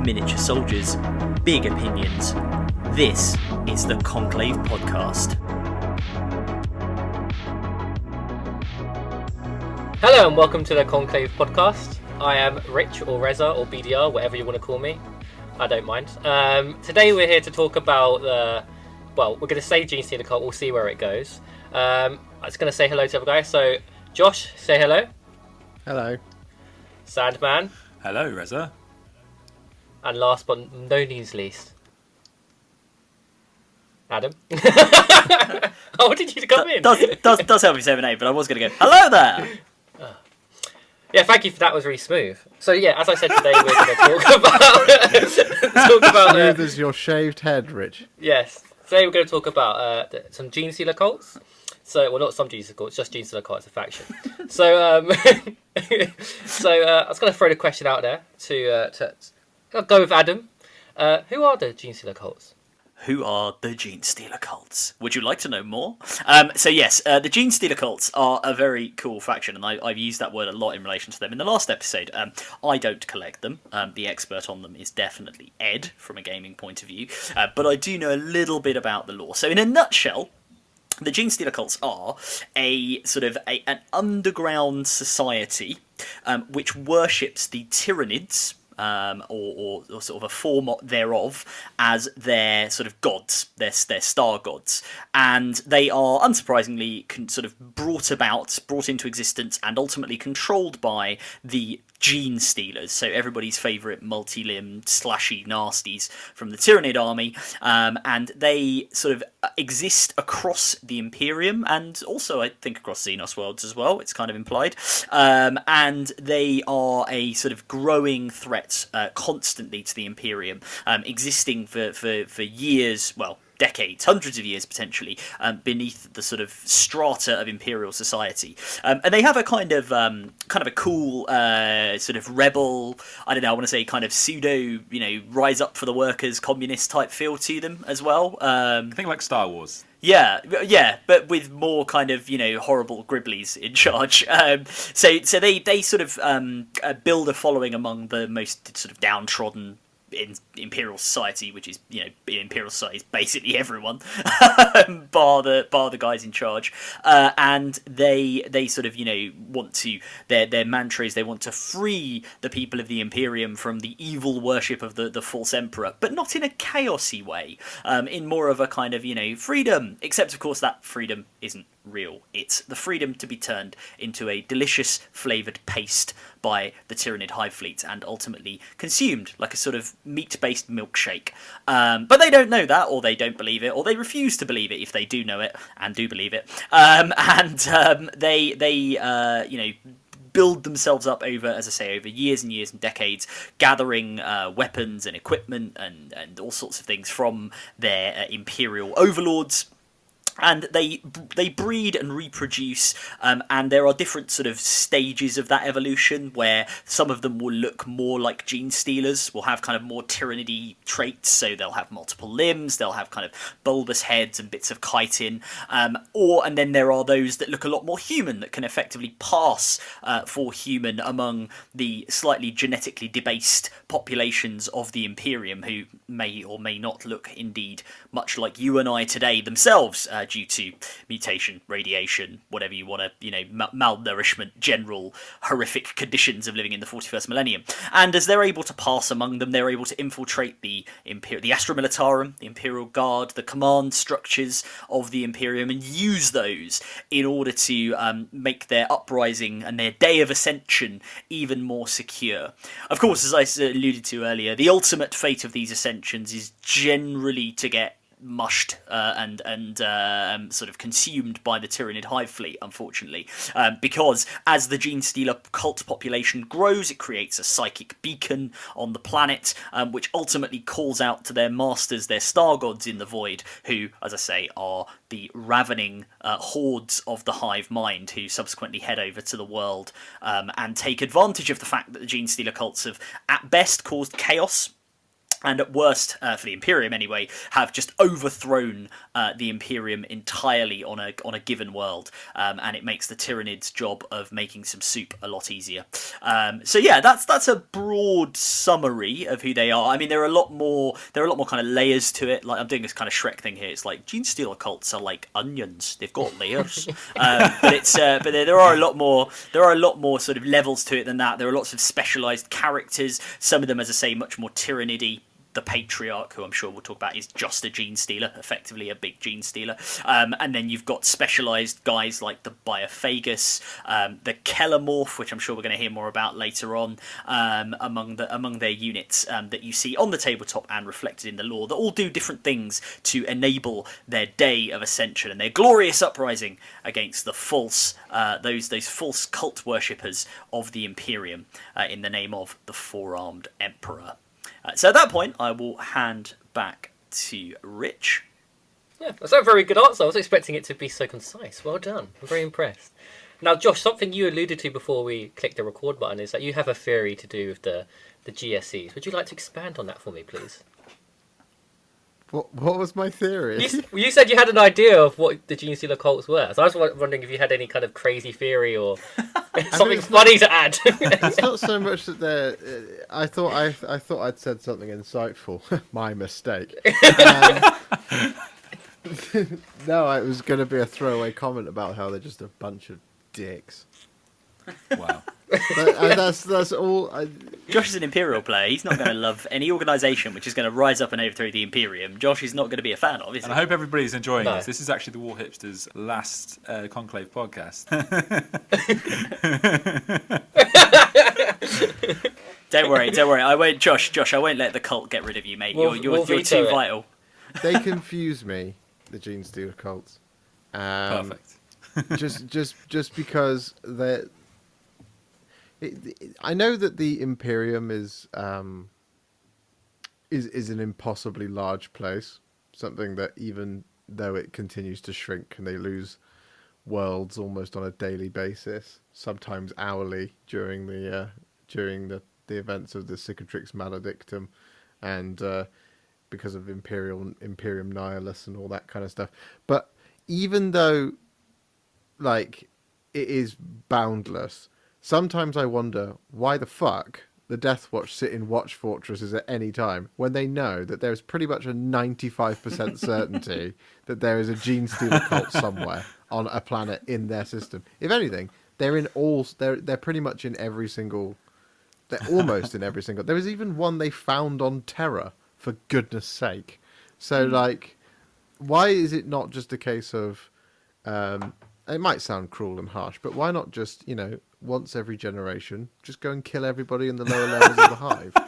miniature soldiers, big opinions. This is the Conclave Podcast. Hello and welcome to the Conclave Podcast. I am Rich or Rezza or BDR, whatever you want to call me. I don't mind. Today we're here to talk about we're going to say Genestealer cult. We'll see where it goes. I'm just going to say hello to every guy. So, Josh, say hello. Hello. Sandman. Hello, Rezza. And last but no means least, Adam. Oh, did you come in? Does help you say my name, but I was going to go, hello there! Yeah, thank you for that. Was really smooth. So yeah, as I said today, we're going to talk about smooth as your shaved head, Rich. Yes. Today we're going to talk about some Genestealer cults. So, well, not some Genestealer cults, just Genestealer cults, a faction. So, I was going to throw the question out there I'll go with Adam. Who are the Genestealer cults? Who are the Genestealer cults? Would you like to know more? So yes, the Genestealer cults are a very cool faction, and I've used that word a lot in relation to them in the last episode. I don't collect them. The expert on them is definitely Ed, from a gaming point of view. But I do know a little bit about the lore. So in a nutshell, the Genestealer cults are an underground society which worships the Tyranids, or sort of a form thereof, as their sort of gods, their star gods, and they are unsurprisingly brought into existence and ultimately controlled by the Genestealers, so everybody's favourite multi-limbed slashy nasties from the Tyranid army, and they sort of exist across the Imperium and also I think across Xenos worlds as well, it's kind of implied, and they are a sort of growing threat constantly to the Imperium, existing for years, well, decades, hundreds of years potentially, beneath the sort of strata of imperial society, and they have a kind of a cool sort of rebel, I want to say kind of pseudo, rise up for the workers communist type feel to them as well. I think like Star Wars. Yeah, but with more kind of, horrible Gribblies in charge. So they sort of build a following among the most sort of downtrodden in imperial society, which is, imperial society is basically everyone, bar the guys in charge, and they sort of want to, their mantra is they want to free the people of the Imperium from the evil worship of the false emperor, but not in a chaosy way, in more of a kind of freedom, except of course that freedom isn't real. It's the freedom to be turned into a delicious flavoured paste by the Tyranid Hive Fleet and ultimately consumed like a sort of meat-based milkshake. But they don't know that, or they don't believe it, or they refuse to believe it if they do know it and do believe it. They build themselves up over years and years and decades, gathering weapons and equipment and all sorts of things from their imperial overlords. And they breed and reproduce, and there are different sort of stages of that evolution where some of them will look more like Genestealers, will have kind of more tyrannidy traits, so they'll have multiple limbs, they'll have kind of bulbous heads and bits of chitin, and then there are those that look a lot more human, that can effectively pass for human among the slightly genetically debased populations of the Imperium, who may or may not look indeed much like you and I today themselves, due to mutation, radiation, whatever you want to, malnourishment, general horrific conditions of living in the 41st millennium. And as they're able to pass among them, they're able to infiltrate the Astra Militarum, the Imperial Guard, the command structures of the Imperium, and use those in order to make their uprising and their day of ascension even more secure. Of course, as I alluded to earlier, the ultimate fate of these ascensions is generally to get mushed and sort of consumed by the Tyranid Hive Fleet, unfortunately, because as the Genestealer cult population grows, it creates a psychic beacon on the planet, which ultimately calls out to their masters, their star gods in the void, who, as I say, are the ravening hordes of the hive mind, who subsequently head over to the world and take advantage of the fact that the Genestealer cults have at best caused chaos and at worst, for the Imperium anyway, have just overthrown the Imperium entirely on a given world, and it makes the Tyranids' job of making some soup a lot easier. So yeah, that's a broad summary of who they are. I mean, there are a lot more kind of layers to it. Like I'm doing this kind of Shrek thing here. It's like Genestealer cults are like onions; they've got layers. But there are a lot more. There are a lot more sort of levels to it than that. There are lots of specialized characters. Some of them, as I say, much more Tyranidy. The Patriarch, who I'm sure we'll talk about, is just a Genestealer, effectively a big Genestealer. And then you've got specialised guys like the Biophagus, the Kellamorph, which I'm sure we're going to hear more about later on, among their units that you see on the tabletop and reflected in the lore, that all do different things to enable their day of ascension and their glorious uprising against the false, those false cult worshippers of the Imperium in the name of the Four-Armed Emperor. So at that point, I will hand back to Rich. Yeah, that's a very good answer. I was expecting it to be so concise. Well done. I'm very impressed. Now, Josh, something you alluded to before we clicked the record button is that you have a theory to do with the GSEs. Would you like to expand on that for me, please? What was my theory? You said you had an idea of what the Genestealer cults were. So I was wondering if you had any kind of crazy theory or something funny to add. It's not so much that they're. I thought I'd said something insightful. My mistake. No, it was going to be a throwaway comment about how they're just a bunch of dicks. Wow. That's all. Josh is an Imperial player. He's not going to love any organisation which is going to rise up and overthrow the Imperium. Josh is not going to be a fan of, is he? And I hope everybody's enjoying this. This is actually the Warhipster's last Conclave podcast. Don't worry. I won't, Josh. I won't let the cult get rid of you, mate. You're too vital. They confuse me, the Genestealer cults. Perfect. just because they're. I know that the Imperium is an impossibly large place, something that even though it continues to shrink and they lose worlds almost on a daily basis, sometimes hourly during the events of the Cicatrix Maledictum, and because of Imperium Nihilus and all that kind of stuff. But even though, like, it is boundless. Sometimes I wonder why the fuck the Death Watch sit in watch fortresses at any time when they know that there's pretty much a 95% certainty that there is a Genestealer cult somewhere on a planet in their system. If anything, they're pretty much in every single. They're almost in every single. There was even one they found on Terra, for goodness sake. So like, why is it not just a case of? It might sound cruel and harsh, but why not just, once every generation, just go and kill everybody in the lower levels of the hive? A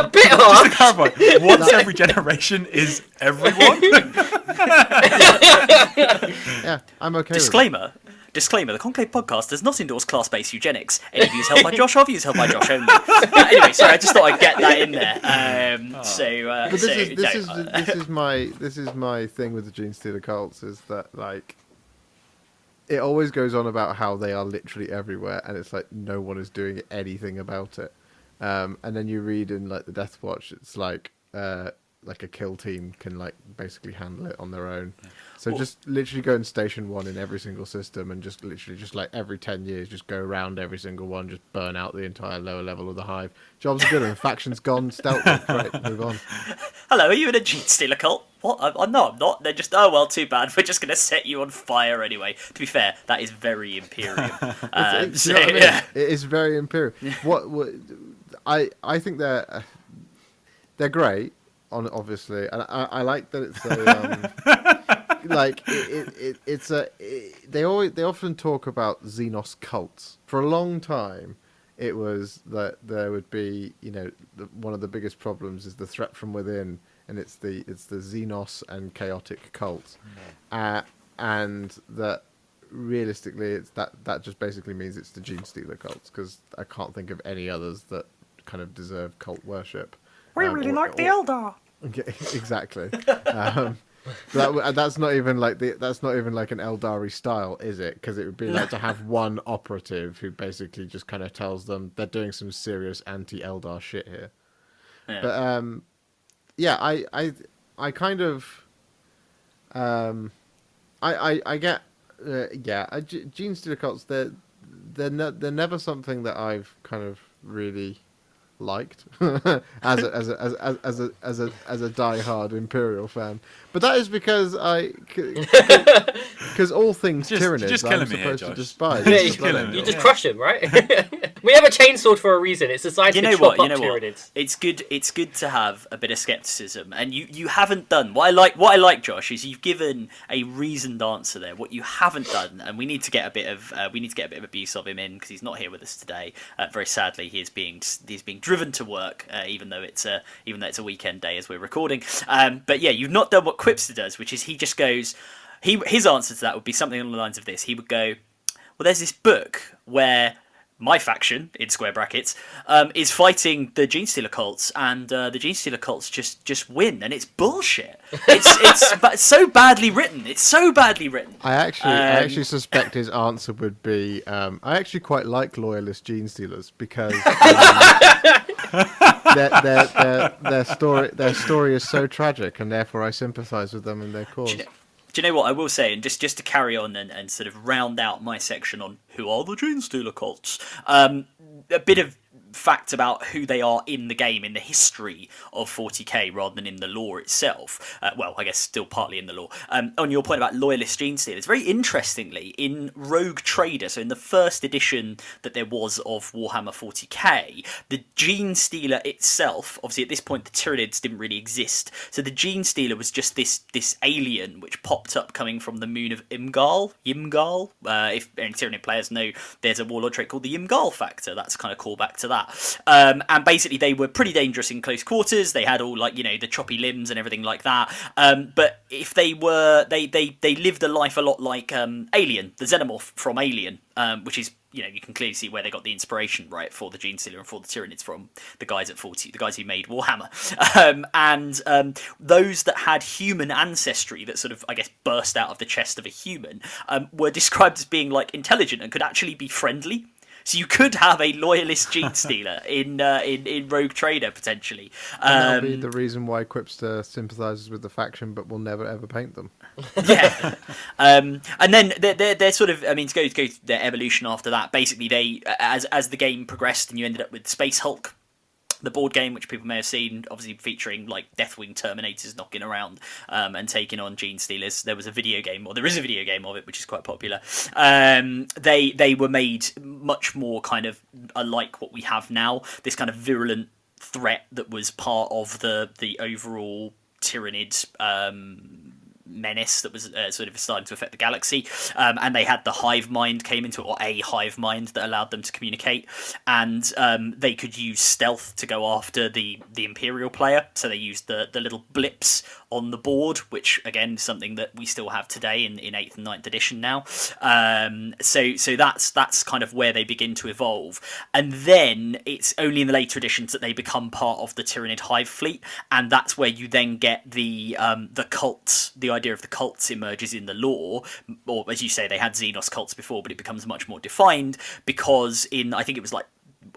bit harsh. Just to clarify, once every generation is everyone? Yeah, I'm okay Disclaimer, the Conclave podcast does not endorse class-based eugenics. Any views held by Josh are views held by Josh only. Anyway, sorry, I just thought I'd get that in there. But this is my thing with the Genestealer cults, is that, like, it always goes on about how they are literally everywhere, and it's like no one is doing anything about it. And then you read in like the Death Watch, it's like a kill team can like basically handle it on their own. So just literally go and station one in every single system, and just literally just like every 10 years, just go around every single one, just burn out the entire lower level of the hive. Jobs are good, and faction's gone, stealth, great, move on. Hello, are you in a Genestealer cult? What? No, I'm not. They're just, oh well, too bad. We're just going to set you on fire anyway. To be fair, that is very Imperium. So, yeah. It is very Imperium. What I think they're great, obviously, and I like that it's a like they often talk about Xenos cults. For a long time, it was that there would be, one of the biggest problems is the threat from within, and it's the Xenos and chaotic cults, and that realistically it's that just basically means it's the Genestealer cults, because I can't think of any others that kind of deserve cult worship. We really like the Eldar. Okay, exactly. That's not even like an Eldari style, is it? Because it would be like to have one operative who basically just kind of tells them they're doing some serious anti-Eldar shit here. Yeah. But yeah, I kind of I get Genestealer cults. They're never something that I've kind of really liked as a diehard Imperial fan, but that is because because all things Tyranids I'm supposed to despise. You just crush him, right? We have a chainsword for a reason. It's designed to chop up Tyranids. It's good to have a bit of skepticism, and you haven't done what I like, Josh, is you've given a reasoned answer there. What you haven't done, and we need to get a bit of abuse of him in, because he's not here with us today. Very sadly, he's being driven to work, even though it's a weekend day as we're recording. But yeah, you've not done what Quipster does, which is he just goes. His answer to that would be something along the lines of this. He would go, well, there's this book where my faction, in square brackets, is fighting the Genestealer cults, and the Genestealer cults just win, and it's bullshit. It's so badly written. It's so badly written. I actually suspect his answer would be, I actually quite like loyalist Genestealers because their story is so tragic, and therefore I sympathise with them and their cause. Do you know what I will say? And just to carry on and sort of round out my section on who are the Genestealer cults, a bit of fact about who they are in the game, in the history of 40k, rather than in the lore itself. Well, I guess still partly in the lore. On your point about loyalist Genestealers, very interestingly, in Rogue Trader, so in the first edition that there was of Warhammer 40k, the Genestealer itself, obviously at this point the Tyranids didn't really exist, so the Genestealer was just this alien which popped up coming from the moon of Ymgal. If any Tyranid players know, there's a warlord trait called the Ymgal factor. That's kind of callback to that. And basically they were pretty dangerous in close quarters. They had all the choppy limbs and everything like that. But if they lived a life a lot like Alien, the Xenomorph from Alien, which is, you can clearly see where they got the inspiration, right, for the Genestealer and for the Tyranids from the guys at 40, the guys who made Warhammer. And those that had human ancestry that sort of, I guess, burst out of the chest of a human were described as being like intelligent and could actually be friendly. So you could have a loyalist Genestealer in Rogue Trader potentially. That'll be the reason why Quipster sympathises with the faction, but will never ever paint them. Yeah, and then they're sort of, I mean, to go their evolution after that. Basically, they as the game progressed, and you ended up with Space Hulk, the board game, which people may have seen, obviously featuring like Deathwing Terminators knocking around and taking on Genestealers. There was a video game, or there is a video game of it, which is quite popular. They were made much more kind of unlike what we have now. This kind of virulent threat that was part of the overall Tyranid menace that was sort of starting to affect the galaxy, and they had the hive mind came into it, or a hive mind that allowed them to communicate, and they could use stealth to go after the Imperial player. So they used the little blips on the board, which again is something that we still have today in 8th and 9th edition now. So that's kind of where they begin to evolve, and then it's only in the later editions that they become part of the Tyranid hive fleet, and that's where you then get the cults. The idea of the cults emerges in the lore, or as you say, they had Xenos cults before, but it becomes much more defined because in, I think it was like,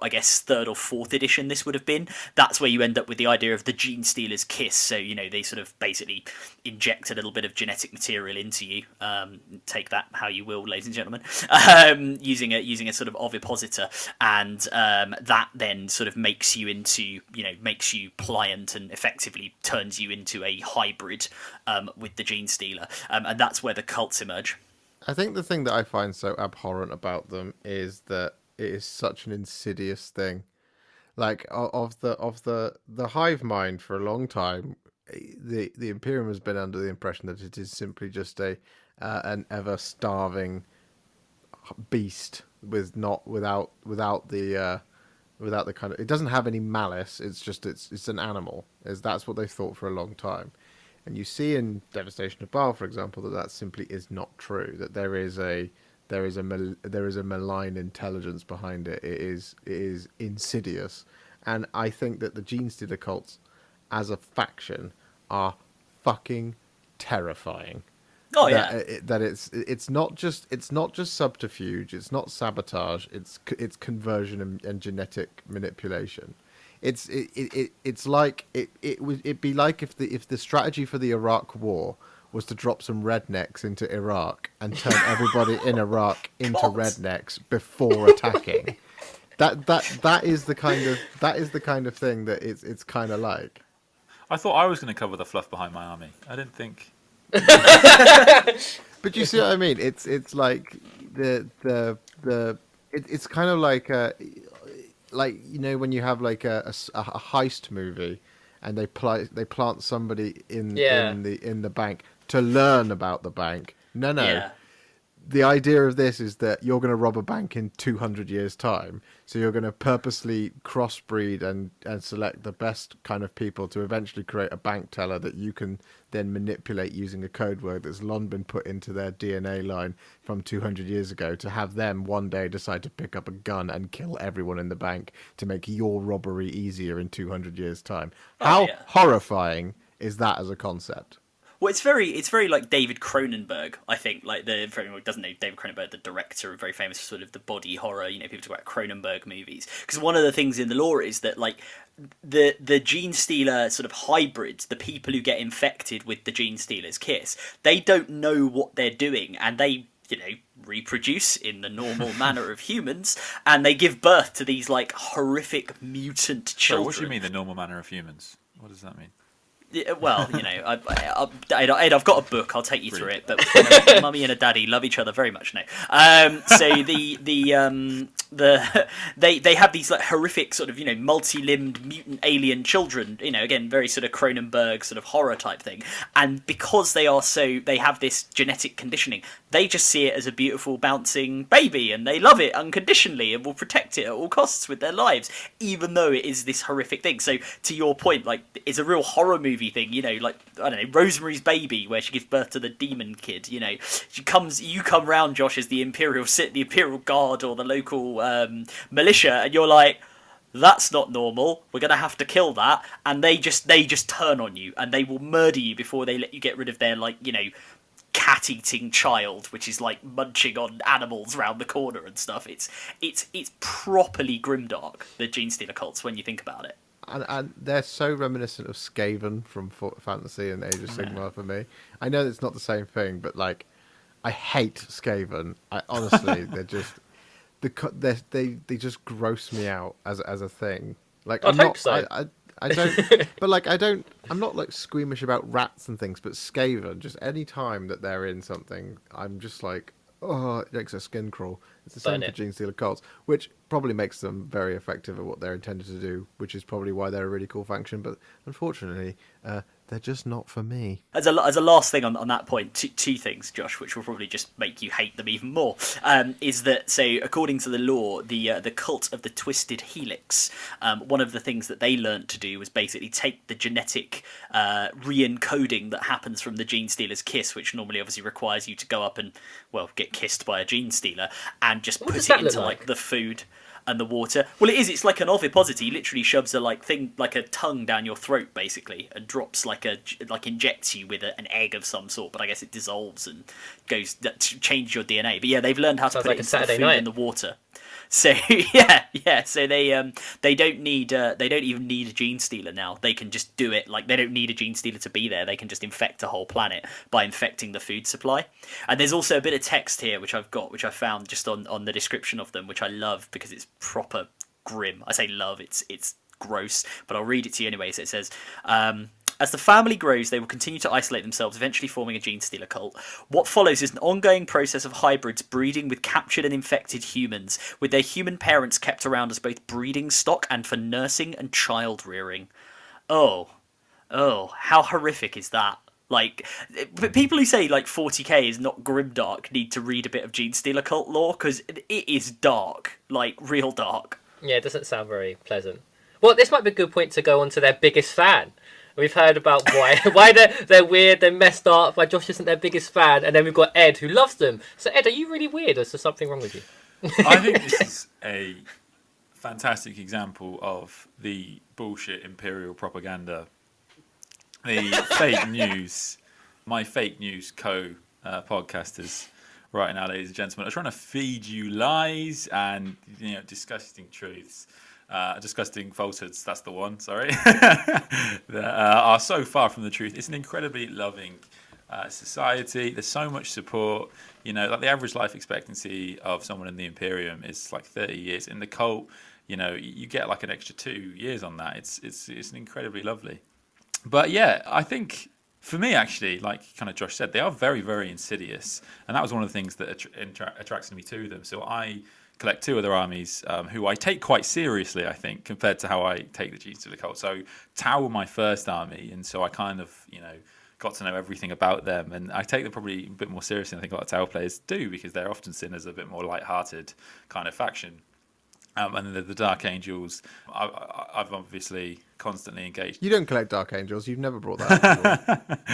I guess 3rd or 4th edition this would have been, that's where you end up with the idea of the Genestealer's kiss. So they sort of basically inject a little bit of genetic material into you, take that how you will, ladies and gentlemen, using a sort of ovipositor, and that then sort of makes you into, makes you pliant and effectively turns you into a hybrid with the Genestealer, and that's where the cults emerge. I think the thing that I find so abhorrent about them is that it is such an insidious thing. Like of the hive mind for a long time, the Imperium has been under the impression that it is simply just an ever starving beast without the kind of, it doesn't have any malice. It's just it's an animal. That's what they thought for a long time. And you see in Devastation of Baal, for example, that simply is not true. That there is a malign intelligence behind it. It is insidious, and I think that the Genestealer cults, as a faction, are fucking terrifying. Oh yeah. That it's not just subterfuge, it's not sabotage, it's conversion and genetic manipulation. It's like it'd be like if the strategy for the Iraq War was to drop some rednecks into Iraq and turn everybody in Iraq into rednecks before attacking. That is the kind of thing that it's kind of like. I thought I was going to cover the fluff behind my army. I didn't think. But you see what I mean? It's like it's kind of like when you have like a heist movie and they plant somebody in the bank to learn about the bank. No. Yeah. The idea of this is that you're going to rob a bank in 200 years' time. So you're going to purposely crossbreed and select the best kind of people to eventually create a bank teller that you can then manipulate using a code word that's long been put into their DNA line from 200 years ago to have them one day decide to pick up a gun and kill everyone in the bank to make your robbery easier in 200 years' time. How horrifying is that as a concept? Well, it's very like David Cronenberg, I think. Like for anyone who doesn't know David Cronenberg, the director, very famous for sort of the body horror. People talk about Cronenberg movies because one of the things in the lore is that like the Genestealer sort of hybrids, the people who get infected with the Genestealer's kiss, they don't know what they're doing, and they reproduce in the normal manner of humans, and they give birth to these like horrific mutant children. So what do you mean the normal manner of humans? What does that mean? Well, I've got a book. I'll take you through it. But a mummy and a daddy love each other very much now. So they have these like horrific sort of multi-limbed mutant alien children. Again, very sort of Cronenberg sort of horror type thing. And because they have this genetic conditioning, they just see it as a beautiful bouncing baby, and they love it unconditionally and will protect it at all costs with their lives, even though it is this horrific thing. So to your point, like it's a real horror movie thing, like I don't know, Rosemary's Baby, where she gives birth to the demon kid. You come round, Josh, as the Imperial Guard or the local militia, and you're like, that's not normal. We're gonna have to kill that, and they just turn on you, and they will murder you before they let you get rid of their cat-eating child, which is like munching on animals round the corner and stuff. It's properly grimdark, the Genestealer cults, when you think about it. And they're so reminiscent of Skaven from Fantasy and Age of Sigmar for me. I know it's not the same thing, but like, I hate Skaven. Honestly, they're just they just gross me out as a thing. Like I don't. But like I'm not like squeamish about rats and things, but Skaven, just any time that they're in something, I'm just like, oh, it makes a skin crawl. It's the same for Genestealer cults, which probably makes them very effective at what they're intended to do, which is probably why they're a really cool faction. But unfortunately, they're just not for me. As a last thing on that point, two things, Josh, which will probably just make you hate them even more, is that, so according to the lore, the cult of the Twisted Helix, one of the things that they learned to do was basically take the genetic re-encoding that happens from the Genestealer's kiss, which normally obviously requires you to go up and, well, get kissed by a Genestealer, and just put it into like the food and the water. Well, it is. It's like an ovipositor. He literally shoves a tongue down your throat, basically, and drops injects you with an egg of some sort. But I guess it dissolves and goes to change your DNA. But yeah, they've learned how to put it into the food and the water. So yeah. So they don't even need a Genestealer now. They can just do it. Like, they don't need a Genestealer to be there. They can just infect a whole planet by infecting the food supply. And there's also a bit of text here which I found just on the description of them, which I love because it's proper grim. I say love, it's gross, but I'll read it to you anyway. So it says, as the family grows, they will continue to isolate themselves, eventually forming a Genestealer cult. What follows is an ongoing process of hybrids breeding with captured and infected humans, with their human parents kept around as both breeding stock and for nursing and child rearing. Oh, how horrific is that? Like, people who say like 40k is not grimdark need to read a bit of Genestealer cult lore, because it is dark, like real dark. Yeah, it doesn't sound very pleasant. Well, this might be a good point to go on to their biggest fan. We've heard about why they're weird, they're messed up, why Josh isn't their biggest fan, and then we've got Ed, who loves them. So Ed, are you really weird, or is there something wrong with you? I think this is a fantastic example of the bullshit imperial propaganda, the fake news, my fake news podcasters right now, ladies and gentlemen, are trying to feed you lies and disgusting truths. Disgusting falsehoods, that's the one, sorry, that are so far from the truth. It's an incredibly loving society. There's so much support. Like the average life expectancy of someone in the Imperium is like 30 years. In the cult, you get like an extra 2 years on that. It's incredibly lovely. But yeah, I think for me, actually, like kind of Josh said, they are very, very insidious. And that was one of the things that attracted me to them. So I collect 2 other armies who I take quite seriously, I think, compared to how I take the Genestealer cult. So Tau were my first army, and so I kind of, got to know everything about them. And I take them probably a bit more seriously than I think a lot of Tau players do, because they're often seen as a bit more light-hearted kind of faction. And then the Dark Angels, I've obviously constantly engaged. You don't collect Dark Angels. You've never brought that up before.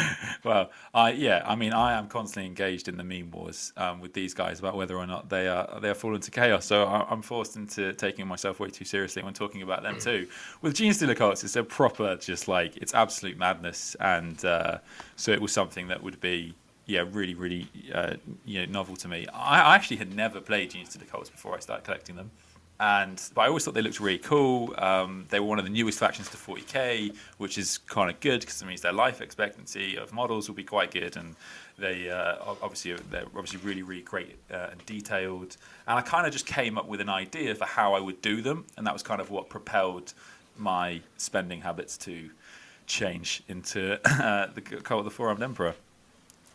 Well, I am constantly engaged in the meme wars with these guys about whether or not they are fallen to chaos. So I'm forced into taking myself way too seriously when talking about them too. With Genestealer cults, it's a proper, just like, it's absolute madness. And so it was something that would be, really, really novel to me. I actually had never played Genestealer cults before I started collecting them. But I always thought they looked really cool. They were one of the newest factions to 40k, which is kind of good because it means their life expectancy of models will be quite good, and they're obviously really, really great and detailed. And I kind of just came up with an idea for how I would do them, and that was kind of what propelled my spending habits to change into the cult of the Four-Armed Emperor.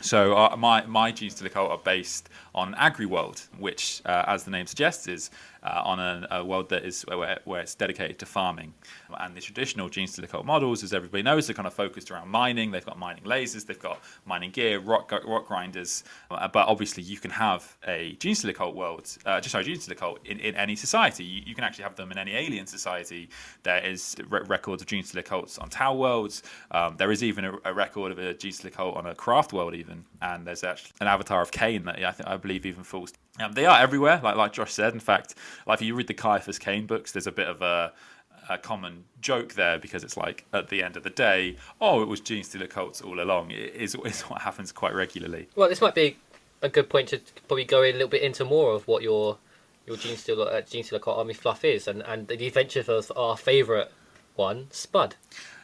So my Genestealer cult are based on ADRWorld, which, as the name suggests, is on a world that is where it's dedicated to farming. And the traditional Genestealer cult models, as everybody knows, are kind of focused around mining. They've got mining lasers, they've got mining gear, rock grinders. But obviously, you can have a Genestealer cult Genestealer cult in any society. You can actually have them in any alien society. There is records of Genestealer cults on Tau worlds. There is even a record of a Genestealer cult on a craft world even. And there's actually an avatar of Cain that I believe even falls. They are everywhere, like Josh said. In fact, like if you read the Caiaphas Cain books, there's a bit of a common joke there, because it's like, at the end of the day, it was Genestealer cults all along. It is what happens quite regularly. Well, this might be a good point to probably go a little bit into more of what your Genestealer cult army fluff is, and the adventure of our favourite one, Spud.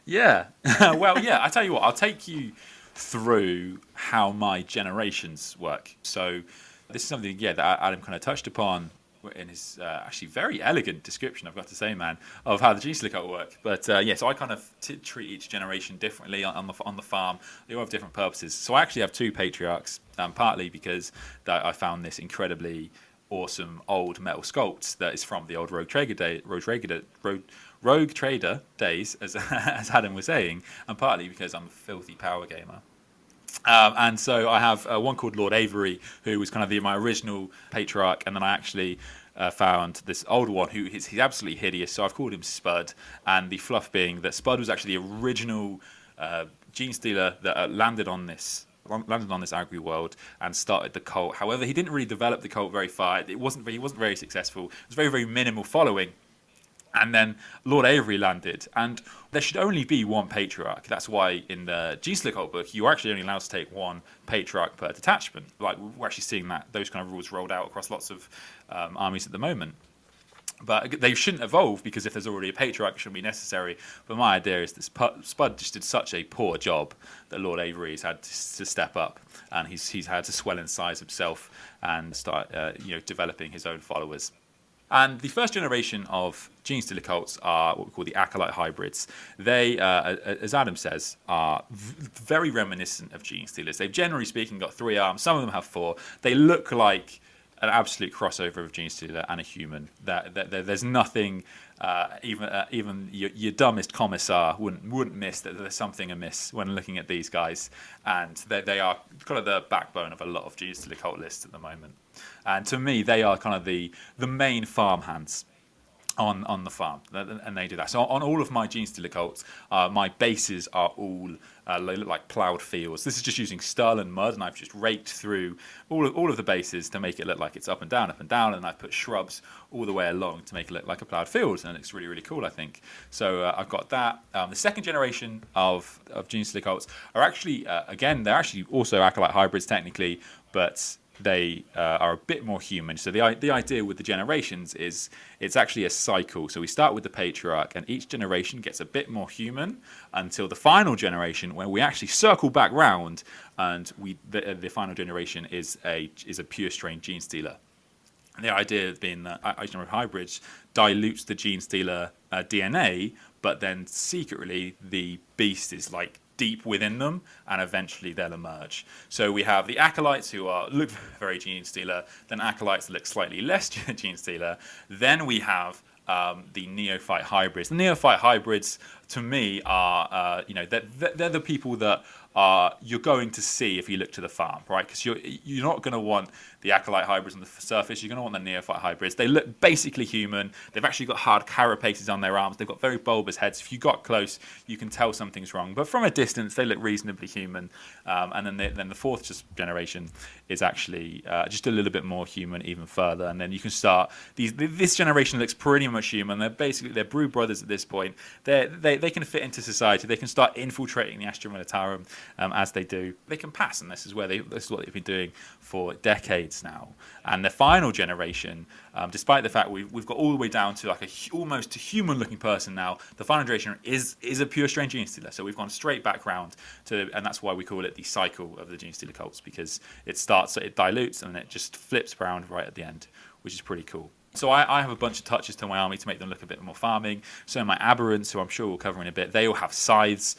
Yeah. Well, yeah, I tell you what, I'll take you through how my generations work. So this is something, that Adam kind of touched upon in his actually very elegant description, I've got to say, man, of how the Genestealer cult work. But so I kind of treat each generation differently on the farm. They all have different purposes. So I actually have 2 patriarchs, partly because I found this incredibly awesome old metal sculpt that is from the old Rogue Trader days, as Adam was saying, and partly because I'm a filthy power gamer. And so I have one called Lord Avery, who was kind of my original patriarch, and then I actually found this older one he's absolutely hideous, so I've called him Spud. And the fluff being that Spud was actually the original Genestealer that landed on this ADRWorld and started the cult. However, he didn't really develop the cult very far. He wasn't very successful. It was very, very minimal following. And then Lord Avery landed, and there should only be one patriarch. That's why in the Genestealer cult book, you're actually only allowed to take one patriarch per detachment. Like, we're actually seeing those kind of rules rolled out across lots of armies at the moment. But they shouldn't evolve, because if there's already a patriarch, it shouldn't be necessary. But my idea is that Spud just did such a poor job that Lord Avery has had to step up, and he's had to swell in size himself and start developing his own followers. And the first generation of Genestealer cults are what we call the Acolyte hybrids. They, as Adam says, are very reminiscent of Genestealers. They've, generally speaking, got 3 arms. Some of them have 4. They look like an absolute crossover of Genestealer and a human. There's nothing, even your dumbest commissar wouldn't miss that there's something amiss when looking at these guys. And they are kind of the backbone of a lot of Genestealer cult lists at the moment. And to me, they are kind of the main farmhands. on the farm, and they do that. So on all of my Genestealer cults, my bases are all they look like ploughed fields. This is just using Sterling mud, and I've just raked through all of the bases to make it look like it's up and down, and I've put shrubs all the way along to make it look like a ploughed field, and it looks really, really cool, I think. So I've got that. The second generation of Genestealer cults are actually, again, they're actually also Acolyte hybrids technically, but they are a bit more human. So the idea with the generations is it's actually a cycle. So we start with the Patriarch, and each generation gets a bit more human until the final generation, where we actually circle back round, and the final generation is a pure strain Genestealer. And the idea being that hybrids dilutes the Genestealer DNA, but then secretly the beast is like deep within them, and eventually they'll emerge. So we have the Acolytes who look very Genestealer, then Acolytes that look slightly less Genestealer. Then we have the Neophyte hybrids. The Neophyte hybrids, to me, are they're the people that you're going to see if you look to the farm, right? Because you're not going to want the Acolyte hybrids on the surface. You're going to want the Neophyte hybrids. They look basically human. They've actually got hard carapaces on their arms. They've got very bulbous heads. If you got close, you can tell something's wrong. But from a distance, they look reasonably human. And then the fourth generation is actually just a little bit more human, even further. And then you can start this generation looks pretty much human. They're brood brothers at this point. They can fit into society. They can start infiltrating the Astra Militarum as they do. They can pass, and this is what they've been doing for decades now. And the final generation, despite the fact we've got all the way down to like almost a human-looking person now, the final generation is a pure strain Genestealer. So we've gone straight back round and that's why we call it the cycle of the Genestealer cults, because it dilutes, and it just flips around right at the end, which is pretty cool. So I have a bunch of touches to my army to make them look a bit more farming. So my Aberrants, who I'm sure we'll cover in a bit, they all have scythes,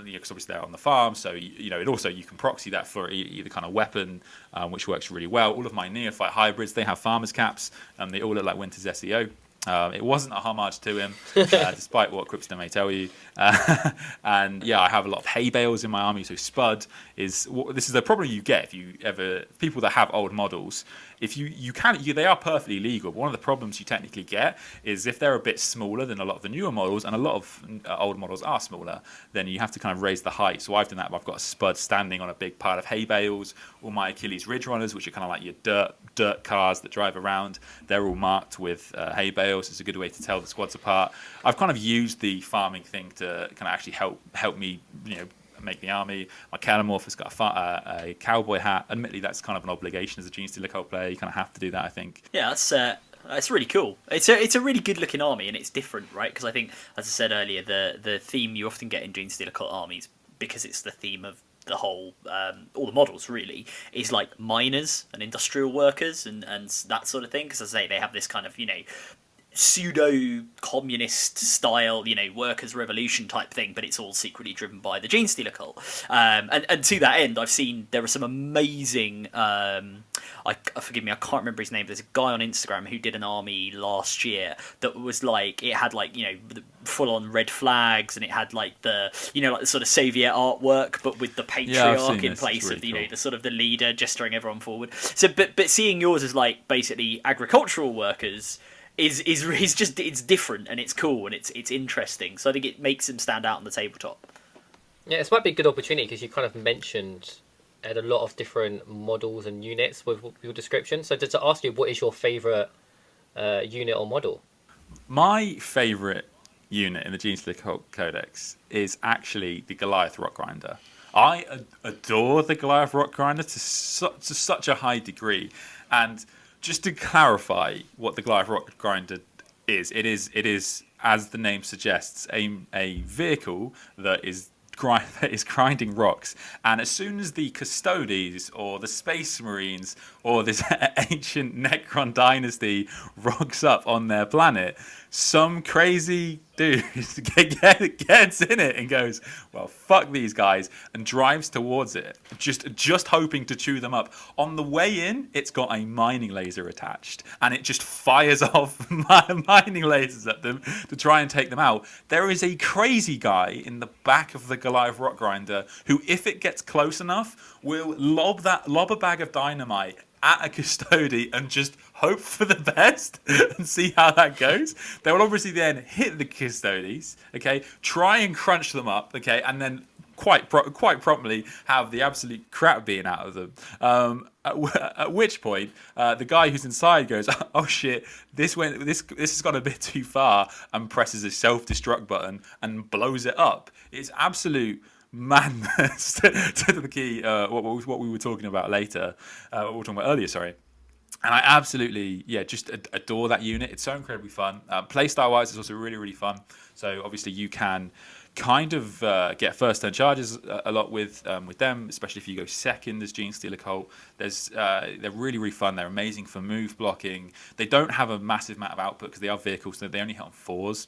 because obviously they're on the farm. So it also you can proxy that for either kind of weapon, which works really well. All of my Neophyte hybrids, they have farmers caps, and they all look like Winter's SEO. It wasn't a homage to him, despite what Cripster may tell you. And yeah, I have a lot of hay bales in my army. So Spud this is the problem you get if you ever people that have old models. If they are perfectly legal. But one of the problems you technically get is if they're a bit smaller than a lot of the newer models, and a lot of old models are smaller, then you have to kind of raise the height. So I've done that. I've got a Spud standing on a big pile of hay bales. All my Achilles Ridge Runners, which are kind of like your dirt cars that drive around, they're all marked with hay bales. It's a good way to tell the squads apart. I've kind of used the farming thing to kind of actually help me, make the army. My Calamorph has got a cowboy hat. Admittedly, that's kind of an obligation as a Genestealer cult player. You kind of have to do that, I think. Yeah, that's really cool. It's a really good looking army, and it's different, right? Because I think, as I said earlier, the theme you often get in Genestealer cult armies, because it's the theme of the whole all the models really, is like miners and industrial workers and that sort of thing. Because as I say, they have this kind of pseudo-communist style, workers' revolution type thing, but it's all secretly driven by the Genestealer cult. And to that end, I've seen there are some amazing. Forgive me, I can't remember his name. There's a guy on Instagram who did an army last year that was like it had the full-on red flags, and it had like the the sort of Soviet artwork, but with the Patriarch in place of the sort of the leader gesturing everyone forward. So, but seeing yours as like basically agricultural workers. It's different, and it's cool, and it's interesting. So I think it makes him stand out on the tabletop. Yeah, this might be a good opportunity because you kind of mentioned a lot of different models and units with your description. So to ask you, what is your favourite unit or model? My favourite unit in the Genestealer Codex is actually the Goliath Rock Grinder. I adore the Goliath Rock Grinder to such a high degree, and just to clarify what the Goliath Rock Grinder is, it is, as the name suggests, a vehicle that is grinding rocks. And as soon as the Custodes or the Space Marines or this ancient Necron dynasty rocks up on their planet, some crazy dude gets in it and goes, well, fuck these guys, and drives towards it, just hoping to chew them up. On the way in, it's got a mining laser attached, and it just fires off mining lasers at them to try and take them out. There is a crazy guy in the back of the Goliath Rock Grinder who, if it gets close enough, will lob a bag of dynamite at a Custode and just hope for the best and see how that goes. They will obviously then hit the Custodes, okay, try and crunch them up, okay, and then quite promptly have the absolute crap being out of them. At which point, the guy who's inside goes, "Oh shit, this has gone a bit too far," and presses a self-destruct button and blows it up. It's absolute madness to the key. What we were talking about later, what we were talking about earlier. Sorry. And I absolutely, just adore that unit. It's so incredibly fun. Playstyle wise, it's also really, really fun. So obviously you can kind of get first turn charges a lot with them, especially if you go second as Genestealer Cult. They're really, really fun. They're amazing for move blocking. They don't have a massive amount of output because they are vehicles, so they only hit on 4s,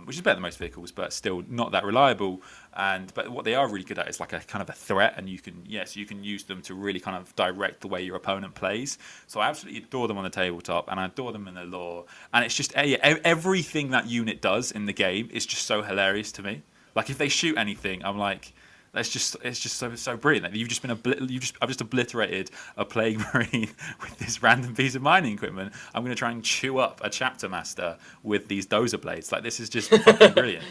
which is better than most vehicles, but still not that reliable. But what they are really good at is like a kind of a threat, and you can use them to really kind of direct the way your opponent plays. So I absolutely adore them on the tabletop, and I adore them in the lore. And it's just everything that unit does in the game is just so hilarious to me. Like if they shoot anything, I'm like, it's just so brilliant. Like I've just obliterated a plague marine with this random piece of mining equipment. I'm going to try and chew up a chapter master with these dozer blades. Like this is just fucking brilliant.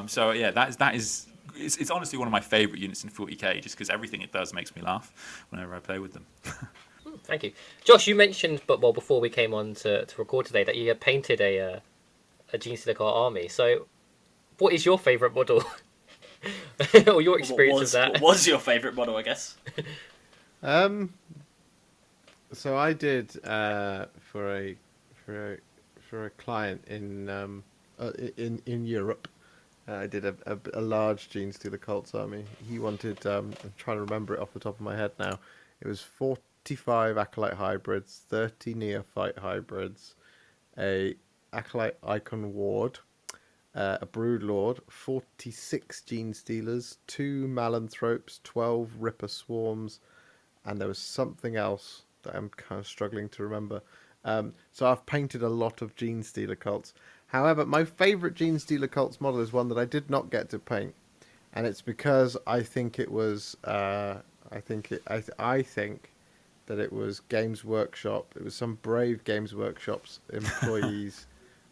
So yeah, that is. It's honestly one of my favourite units in 40k, just because everything it does makes me laugh whenever I play with them. Thank you, Josh. You mentioned, before we came on to record today, that you had painted a Genestealer army. So, what is your favourite model, or your experience of that? What was your favourite model? I guess. So I did for a client in Europe. I did a large Genestealer Cults army. He wanted, I'm trying to remember it off the top of my head now. It was 45 Acolyte hybrids, 30 Neophyte hybrids, a Acolyte Icon Ward, a Brood Lord, 46 Genestealers, 2 Malanthropes, 12 Ripper Swarms, and there was something else that I'm kind of struggling to remember. So I've painted a lot of Genestealer Cults. However, my favourite Genestealer Cults model is one that I did not get to paint, and it's because I think it was I think that it was Games Workshop. It was some brave Games Workshop's employees'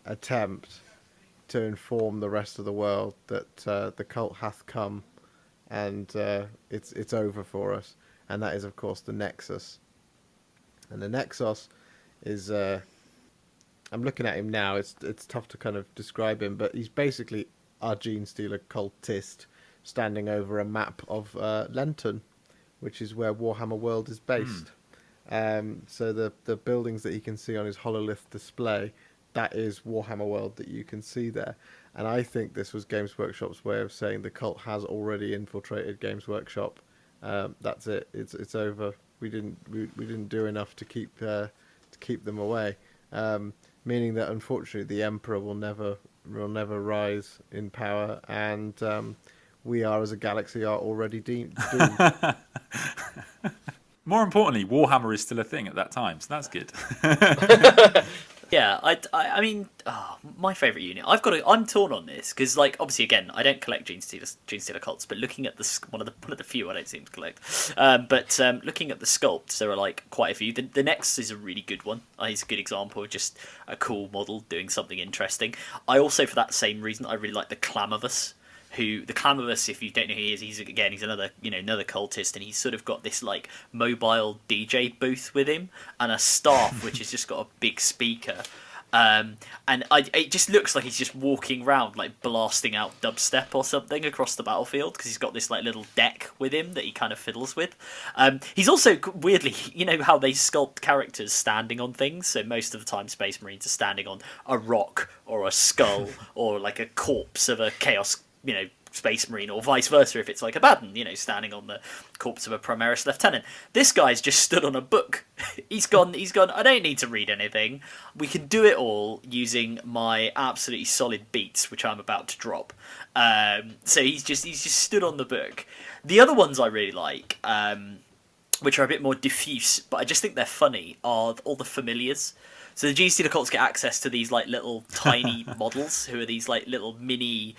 attempt to inform the rest of the world that the cult hath come, and it's over for us. And that is, of course, the Nexus. And the Nexus is I'm looking at him now. It's tough to kind of describe him, but he's basically our Genestealer cultist standing over a map of Lenton, which is where Warhammer World is based. So the buildings that you can see on his hololith display, that is Warhammer World that you can see there. And I think this was Games Workshop's way of saying the cult has already infiltrated Games Workshop. That's it. It's over. We didn't do enough to keep them away. Meaning that unfortunately the Emperor will never rise in power, and we are as a galaxy are already doomed. More importantly, Warhammer is still a thing at that time, so that's good. Yeah, I mean, my favourite unit. I'm torn on this because, like, obviously, again, I don't collect Genestealer Cults, but looking at one of the few I don't seem to collect. But looking at the sculpts, there are like quite a few. The Nexus is a really good one. He's a good example of just a cool model doing something interesting. I also, for that same reason, I really like the Clamavus. The Clamavus, if you don't know who he is, he's another cultist, and he's sort of got this like mobile DJ booth with him and a staff which has just got a big speaker, it just looks like he's just walking around like blasting out dubstep or something across the battlefield because he's got this like little deck with him that he kind of fiddles with. He's also weirdly, you know how they sculpt characters standing on things, so most of the time Space Marines are standing on a rock or a skull or like a corpse of a Chaos Space Marine, or vice versa if it's like a Baden, standing on the corpse of a Primaris Lieutenant. This guy's just stood on a book. He's gone, I don't need to read anything. We can do it all using my absolutely solid beats, which I'm about to drop. So he's just stood on the book. The other ones I really like, which are a bit more diffuse, but I just think they're funny, are all the familiars. So the Genestealer cults get access to these like little tiny models who are these like little mini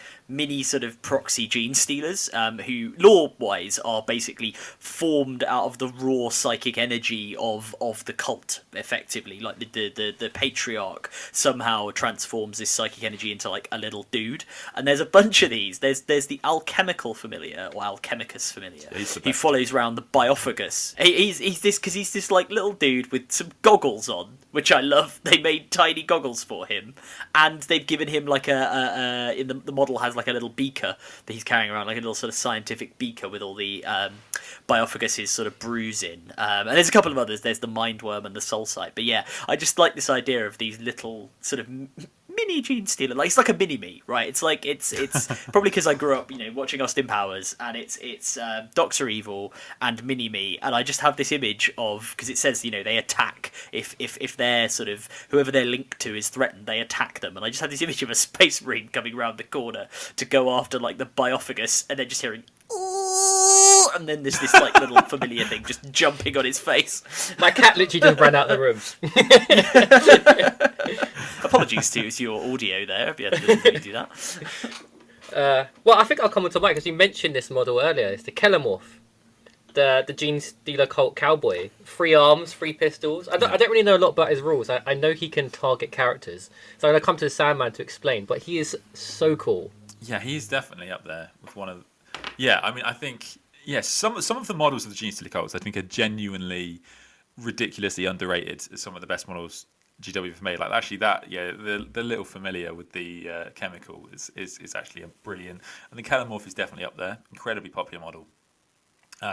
sort of proxy Genestealers, who lore-wise are basically formed out of the raw psychic energy of the cult, effectively. Like the Patriarch somehow transforms this psychic energy into like a little dude, and there's a bunch of these. There's the alchemical familiar or alchemicus familiar. He follows around the Biophagus. He's this like little dude with some goggles on, which I love. They made tiny goggles for him, and they've given him like the model has like a little beaker that he's carrying around, like a little sort of scientific beaker with all the Biophagus's sort of brews in. And there's a couple of others. There's the Mindworm and the Soul Sight. But yeah, I just like this idea of these little sort of mini Genestealer. Like, it's like a mini me, right? It's like it's probably because I grew up, watching Austin Powers, and it's Doctor Evil and mini me, and I just have this image of, because it says they attack if they're sort of whoever they're linked to is threatened, they attack them, and I just have this image of a Space Marine coming around the corner to go after like the Biophagus, and then just hearing. Ooh, and then there's this like little familiar thing just jumping on his face. My cat literally just ran out the room. Apologies to your audio there if you had to do that. Well, I think I'll come on to Mike because you mentioned this model earlier. It's the Kellamorph, the Genestealer cult cowboy. 3 arms, 3 pistols. I don't really know a lot about his rules. I know he can target characters, so I'm gonna come to the Sandman to explain. But he is so cool. Yeah, he's definitely up there with one of. Yeah, I mean, I think yes, some of the models of the Genestealer cults I think are genuinely ridiculously underrated as some of the best models GW have made. Like actually the little familiar with the chemical is actually a brilliant. And the Kellamorph is definitely up there. Incredibly popular model.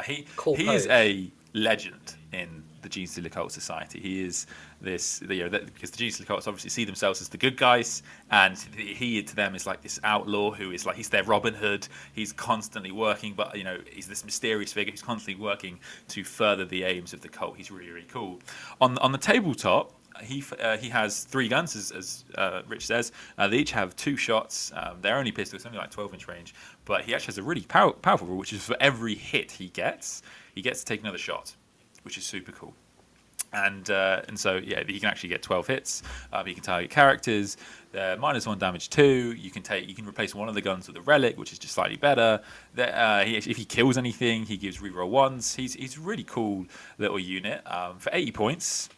He is a legend in the Genestealer cult society. He is this, because the Genestealer cults obviously see themselves as the good guys, and he to them is like this outlaw who is like he's their Robin Hood. He's constantly working, but he's this mysterious figure who's constantly working to further the aims of the cult. He's really, really cool. On the tabletop, he has 3 guns, as Rich says. They each have 2 shots. They're only pistols, only like 12-inch range. But he actually has a really powerful rule, which is for every hit he gets to take another shot, which is super cool. And so he can actually get 12 hits. He can target characters. -1 damage 2. You can replace one of the guns with a relic, which is just slightly better. If he kills anything, he gives reroll 1s. He's a really cool little unit. For 80 points.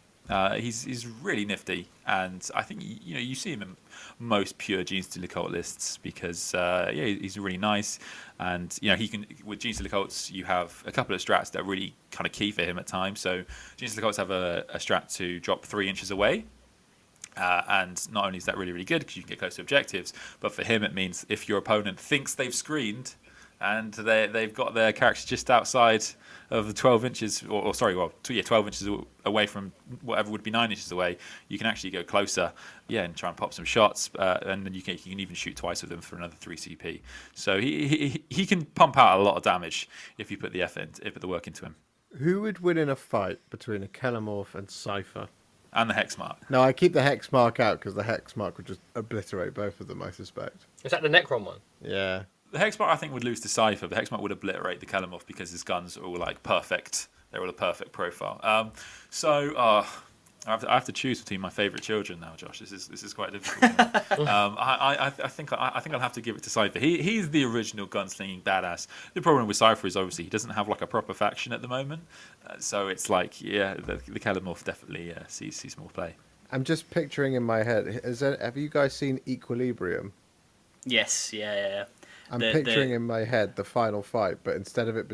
He's really nifty, and I think you see him in most pure Genestealer cult lists because he's really nice, and he can with Genestealer cults you have a couple of strats that are really kind of key for him at times. So Genestealer cults have a strat to drop 3 inches away. And not only is that really, really good because you can get close to objectives, but for him it means if your opponent thinks they've screened and they've got their character just outside of the 12 inches, 12 inches away from whatever would be 9 inches away, you can actually go closer, and try and pop some shots, and then you can even shoot twice with them for another 3 CP. So he can pump out a lot of damage if you put the work into him. Who would win in a fight between a Kellamorph and Cypher? And the hex mark. No, I keep the hex mark out because the hex mark would just obliterate both of them, I suspect. Is that the Necron one? Yeah. The Hexmark, I think, would lose to Cypher. The Hexmark would obliterate the Kellamorph because his guns are all like perfect. They're all a perfect profile. I have to choose between my favourite children now, Josh. This is quite difficult. I think I'll have to give it to Cypher. He's the original gunslinging badass. The problem with Cypher is obviously he doesn't have like a proper faction at the moment. So it's like the Kellamorph definitely sees more play. I'm just picturing in my head. Have you guys seen Equilibrium? Yes. Yeah. I'm picturing in my head the final fight, but instead of it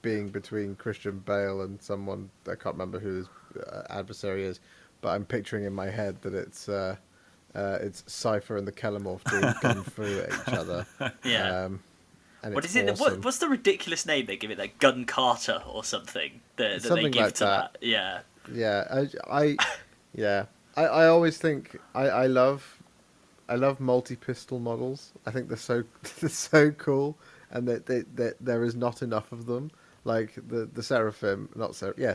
being between Christian Bale and someone, I can't remember who his adversary is, but I'm picturing in my head that it's Cypher and the Kellamorph doing gun through at each other. Yeah. And what is it? Awesome. What's the ridiculous name they give it? Like Gun Carter or something that something they give like to that? Yeah. Yeah. I always think I love multi-pistol models. I think they're so cool, and that there is not enough of them. Like the Seraphim,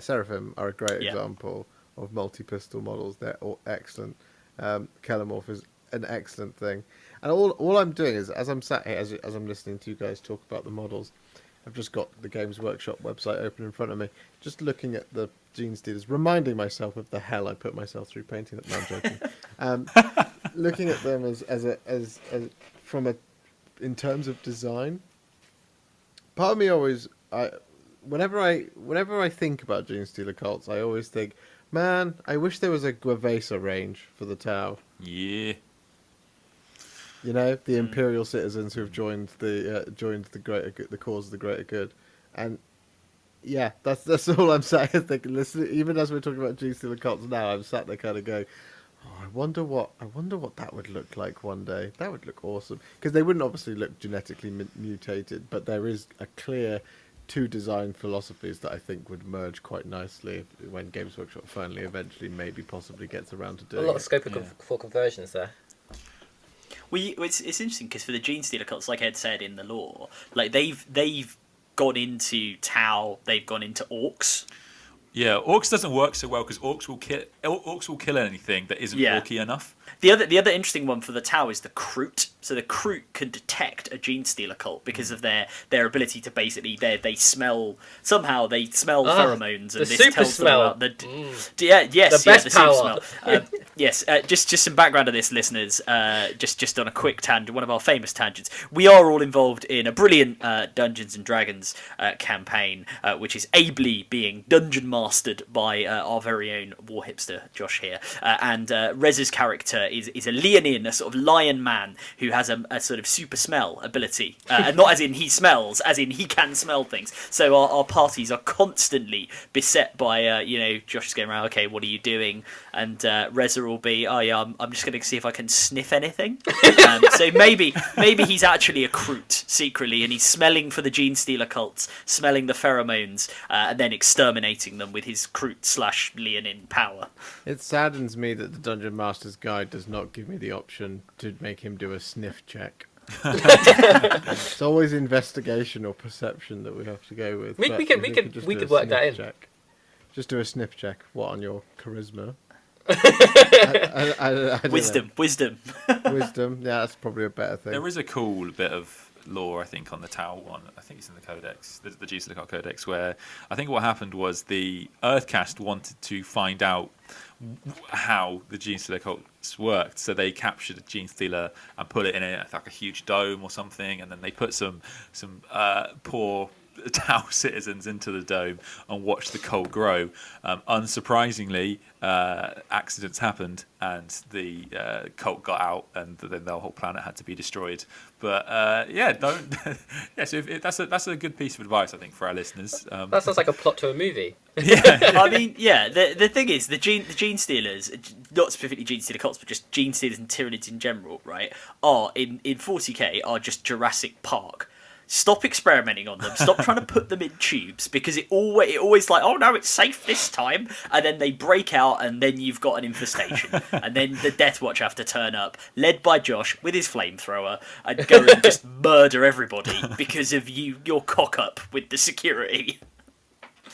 Seraphim are a great example of multi-pistol models. They're all excellent. Kellamorph is an excellent thing, and all I'm doing is as I'm sat here, as I'm listening to you guys talk about the models, I've just got the Games Workshop website open in front of me, just looking at the Genestealers, reminding myself of the hell I put myself through painting them. No, I'm joking. Looking at them as from a in terms of design. Part of me always, whenever I think about Genestealer cults, I always think, man, I wish there was a Guavesa range for the Tau. Yeah. You know, the Imperial citizens who have joined the greater good, the cause of the greater good, and yeah, that's all I'm saying. Thinking, listen, even as we're talking about Genestealer cults now, I'm sat there kind of going, oh, I wonder what that would look like one day. That would look awesome, because they wouldn't obviously look genetically mutated, but there is a clear two design philosophies that I think would merge quite nicely when Games Workshop finally, eventually, maybe possibly gets around to doing a lot it. of scope for conversions there. Well, it's interesting because for the Genestealer cults, like Ed said in the lore, like they've gone into Tau, they've gone into Orcs. Yeah, Orcs doesn't work so well because Orcs will kill anything that isn't orky enough. The other interesting one for the Tau is the Kroot. So the Kroot can detect a Genestealer cult because of their ability to basically they smell pheromones, and the this super tells smell. them about the best power. super smell. Yes, just some background of this, listeners. Just on a quick tangent, one of our famous tangents. We are all involved in a brilliant Dungeons and Dragons campaign, which is ably being dungeon mastered by our very own Warhipster Josh here, and Rez's character is a Leonin, a sort of lion man who has a sort of super smell ability, and not as in he smells, as in he can smell things. So our parties are constantly beset by Josh is going around, okay, what are you doing? And Rezza will be, oh yeah, I'm just going to see if I can sniff anything. So maybe he's actually a Kroot secretly, and he's smelling for the Genestealer cults, smelling the pheromones, and then exterminating them with his Kroot / Leonin power. It saddens me that the Dungeon Master's Guide does not give me the option to make him do a sniff check. It's always investigation or perception that we have to go with. We could work that in. Check. Just do a sniff check. What, on your charisma? I Wisdom. Wisdom. Yeah, that's probably a better thing. There is a cool bit of lore, I think, on the Tau one. I think it's in the Codex, the Genestealer Cult Codex, where I think what happened was the Earthcast wanted to find out how the Genestealer cults worked, so they captured a Genestealer and put it in like a huge dome or something, and then they put some poor Tau citizens into the dome and watched the cult grow. Unsurprisingly, accidents happened and the cult got out, and then the whole planet had to be destroyed. But don't. So that's a good piece of advice, I think, for our listeners. That sounds like a plot to a movie. Yeah, I mean, yeah. The thing is, the Genestealers, not specifically Genestealer cults, but just Genestealers and Tyranids in general, right? Are in 40k are just Jurassic Park. Stop experimenting on them. Stop trying to put them in tubes, because it always like, oh no, it's safe this time, and then they break out, and then you've got an infestation, and then the Death Watch have to turn up, led by Josh with his flamethrower, and go and just murder everybody because of your cock up with the security.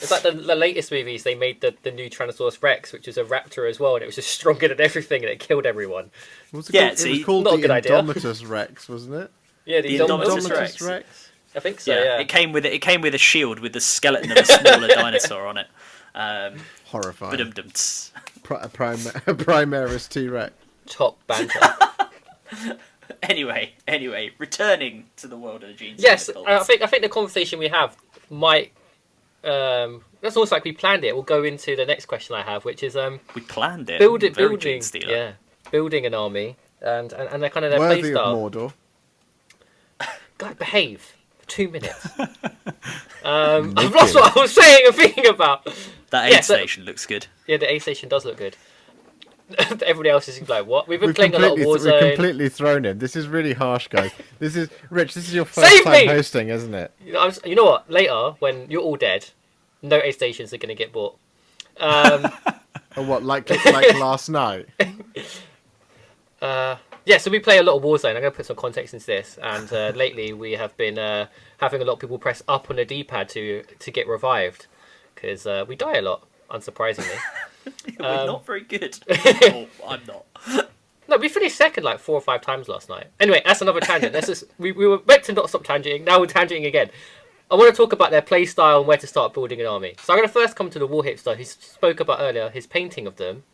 It's like the latest movies. They made the new Tyrannosaurus Rex, which is a raptor as well, and it was just stronger than everything, and it killed everyone. It was called not a the good idea. Indomitus Rex, wasn't it? Yeah, the Indomitus Rex. I think so. Yeah. It came with a shield with the skeleton of a smaller dinosaur on it. Horrifying. Ba-dum-dums. Primaris T-Rex. Top banter. Anyway, returning to the world of the Genestealer Yes, cults. I think the conversation we have might. That's almost like we planned it. We'll go into the next question I have, which is we planned it. building, Genestealer. yeah, building an army and they're kind of their Worthy playstyle. of Mordor. God, behave. 2 minutes. I've lost what I was saying and thinking about. That aid station looks good. Yeah, the aid station does look good. Everybody else is like, what? We've been playing a lot of Warzone. We've completely thrown him. This is really harsh, guys. This is Rich. This is your first time hosting, isn't it? You know what? Later, when you're all dead, no aid stations are going to get bought. Or what? Like last night. Yeah, so we play a lot of Warzone. I'm going to put some context into this. And lately we have been having a lot of people press up on the D-pad to get revived. Because we die a lot, unsurprisingly. We're not very good. Oh, I'm not. No, we finished second like 4 or 5 times last night. Anyway, that's another tangent. We were meant to not stop tangenting. Now we're tangenting again. I want to talk about their play style and where to start building an army. So I'm going to first come to the Warhipster, who spoke about earlier his painting of them.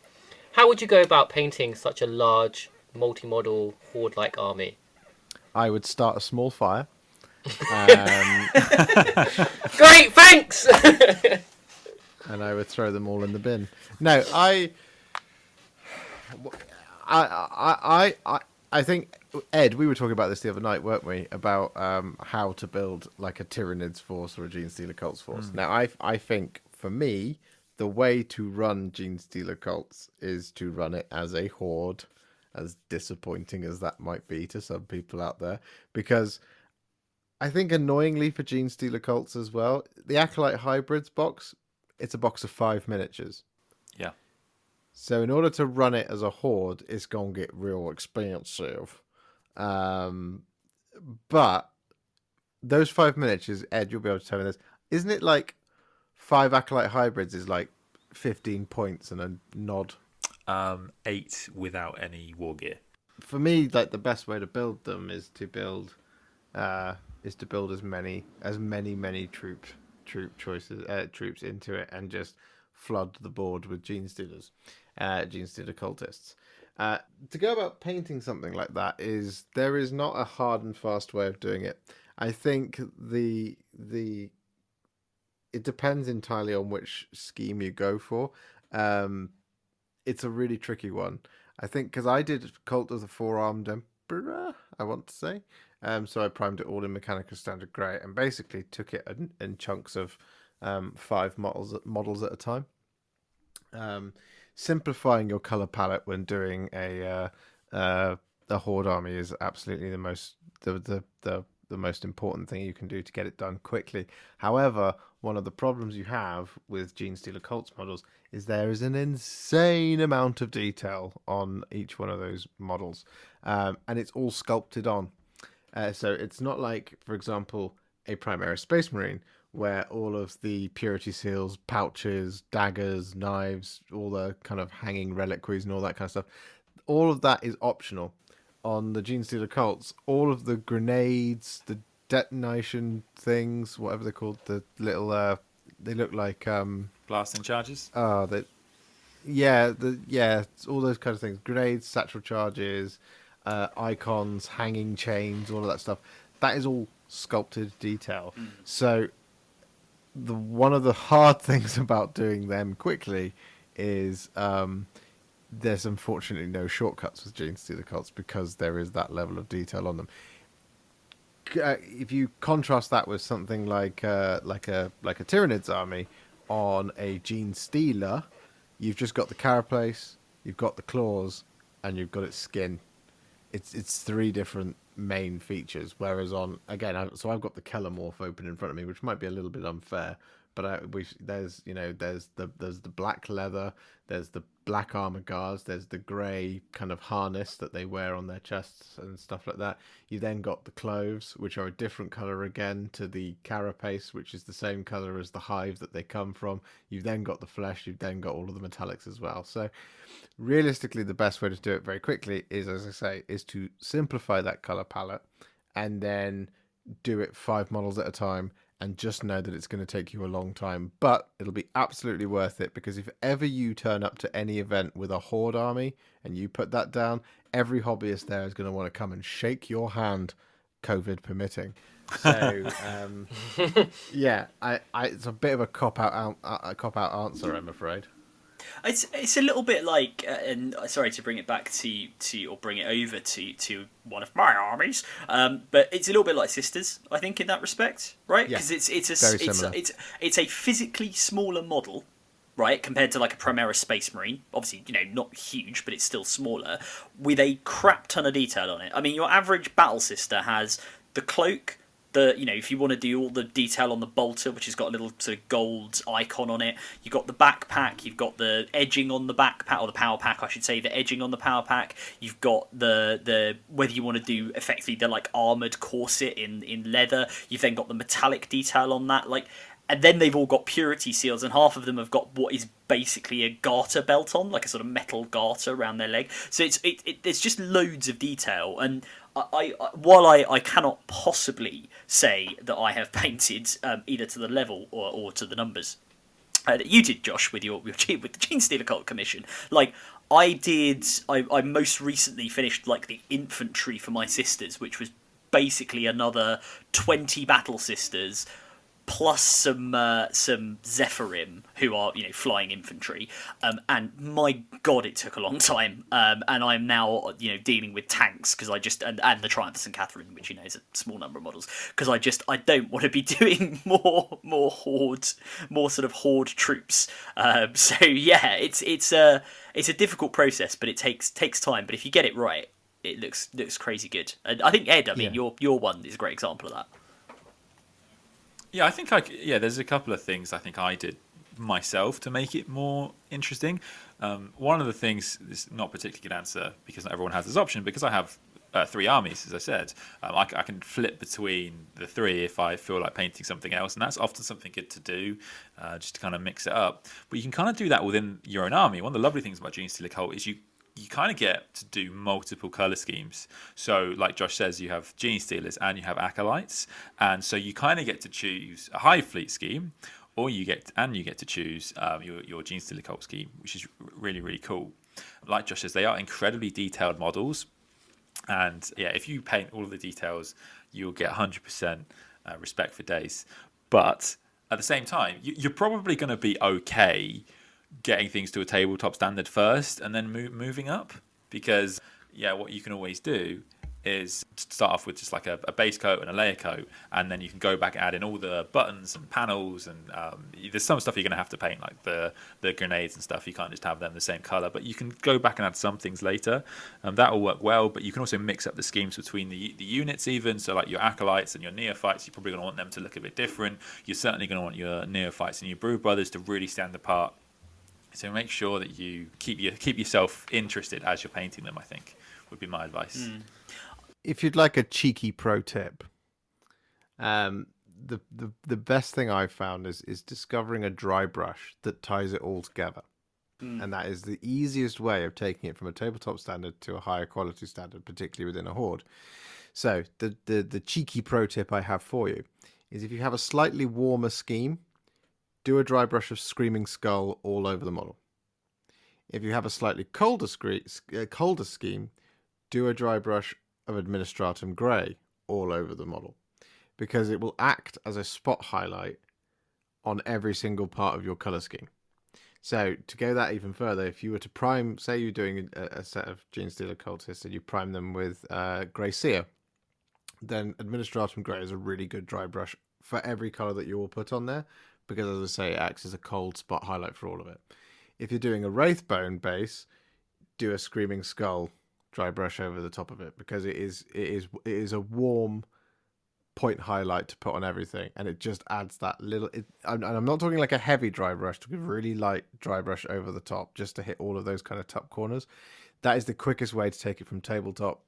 How would you go about painting such a large, multi-model, horde-like army? I would start a small fire. Great, thanks! And I would throw them all in the bin. No, I think, Ed, we were talking about this the other night, weren't we? About how to build like a Tyranids force or a Genestealer cults force. Now, I think for me, the way to run Genestealer cults is to run it as a horde, as disappointing as that might be to some people out there, because I think annoyingly for Genestealer cults as well, the Acolyte Hybrids box, it's a box of 5 miniatures. Yeah. So in order to run it as a horde, it's going to get real expensive. But those 5 miniatures, Ed, you'll be able to tell me this. Isn't it like 5 Acolyte Hybrids is like 15 points and a nod? 8 without any war gear. For me, like the best way to build them is to build as many troops into it and just flood the board with Genestealers, Genestealer cultists. To go about painting something like that there is not a hard and fast way of doing it. I think it depends entirely on which scheme you go for. It's a really tricky one. I think because I did Cult of the Four-Armed Emperor, I want to say. So I primed it all in Mechanica Standard Grey and basically took it in chunks of 5 models at a time. Simplifying your color palette when doing a horde army is absolutely the most important thing you can do to get it done quickly. However, one of the problems you have with Genestealer cults models is there is an insane amount of detail on each one of those models, and it's all sculpted on. So it's not like, for example, a Primaris Space Marine, where all of the purity seals, pouches, daggers, knives, all the kind of hanging reliquaries and all that kind of stuff, all of that is optional. On the Genestealer cults, all of the grenades, the detonation things, whatever they're called, the little, they look like... Blasting charges? all those kind of things. Grenades, satchel charges, icons, hanging chains, all of that stuff. That is all sculpted detail. So one of the hard things about doing them quickly is there's unfortunately no shortcuts with Genestealer cults because there is that level of detail on them. If you contrast that with something like a Tyranids army on a Genestealer, you've just got the carapace, you've got the claws, and you've got its skin. It's 3 different main features. Whereas I've got the Kellamorph open in front of me, which might be a little bit unfair. But there's the black leather, there's the black armor guards, there's the grey kind of harness that they wear on their chests and stuff like that. You then got the cloves, which are a different colour again to the carapace, which is the same colour as the hive that they come from. You've then got the flesh, you've then got all of the metallics as well. So realistically, the best way to do it very quickly is, as I say, is to simplify that colour palette and then do it 5 models at a time. And just know that it's going to take you a long time, but it'll be absolutely worth it, because if ever you turn up to any event with a horde army and you put that down, every hobbyist there is going to want to come and shake your hand, COVID permitting. So yeah, it's a bit of a cop out answer, I'm afraid. It's a little bit like, and sorry to bring it back to or bring it over to one of my armies, but it's a little bit like Sisters, I think, in that respect, right? Because it's a physically smaller model, right, compared to like a Primaris Space Marine. Obviously, not huge, but it's still smaller, with a crap ton of detail on it. I mean, your average Battle Sister has the cloak. If you want to do all the detail on the bolter, which has got a little sort of gold icon on it, you've got the backpack, you've got the edging on the backpack, or the power pack, I should say, the edging on the power pack. You've got the whether you want to do effectively the like armored corset in leather. You've then got the metallic detail on that. Like, and then they've all got purity seals, and half of them have got what is basically a garter belt on, like a sort of metal garter around their leg. So there's just loads of detail, and while I cannot possibly say that I have painted either to the level or to the numbers that you did, Josh, with with the Genestealer Cult Commission, like I most recently finished like the infantry for my sisters, which was basically another 20 battle sisters plus some Rezzaprime, who are flying infantry, and my god, it took a long time, and I'm now dealing with tanks because and the Triumphs and Catherine, which is a small number of models, because I don't want to be doing more horde, more sort of horde troops. So yeah, it's a difficult process, but it takes time. But if you get it right, it looks crazy good. And I think Ed, your one is a great example of that. Yeah, I think there's a couple of things I think I did myself to make it more interesting. One of the things, this is not a particularly good answer because not everyone has this option, because I have 3 armies, as I said. I can flip between the 3 if I feel like painting something else, and that's often something good to do, just to kind of mix it up. But you can kind of do that within your own army. One of the lovely things about Genestealer Cult is you kind of get to do multiple color schemes. So like Josh says, you have Genestealers and you have Acolytes, and so you kind of get to choose a Hive Fleet scheme, or you get to choose your Genestealer Cult scheme, which is really, really cool. Like Josh says, they are incredibly detailed models, and if you paint all of the details, you'll get 100% respect for days. But at the same time, you're probably going to be okay getting things to a tabletop standard first and then moving up, because what you can always do is start off with just like a base coat and a layer coat, and then you can go back and add in all the buttons and panels, and there's some stuff you're going to have to paint, like the grenades and stuff. You can't just have them the same color, but you can go back and add some things later, and that will work well. But you can also mix up the schemes between the units even, so like your Acolytes and your Neophytes, you're probably going to want them to look a bit different. You're certainly going to want your Neophytes and your Brood Brothers to really stand apart. So make sure that you keep yourself interested as you're painting them, I think, would be my advice. If you'd like a cheeky pro tip, the best thing I've found is discovering a dry brush that ties it all together. And that is the easiest way of taking it from a tabletop standard to a higher quality standard, particularly within a horde. So the cheeky pro tip I have for you is, if you have a slightly warmer scheme, do a dry brush of Screaming Skull all over the model. If you have a slightly colder scheme, do a dry brush of Administratum Grey all over the model, because it will act as a spot highlight on every single part of your colour scheme. So to go that even further, if you were to prime, say you're doing a set of Genestealer cultists and you prime them with Grey Seer, then Administratum Grey is a really good dry brush for every colour that you will put on there, because, as I say, it acts as a cold spot highlight for all of it. If you're doing a Wraithbone base, do a Screaming Skull dry brush over the top of it, because it is a warm point highlight to put on everything, and it just adds that little. And I'm not talking like a heavy dry brush, to give a really light dry brush over the top, just to hit all of those kind of top corners. That is the quickest way to take it from tabletop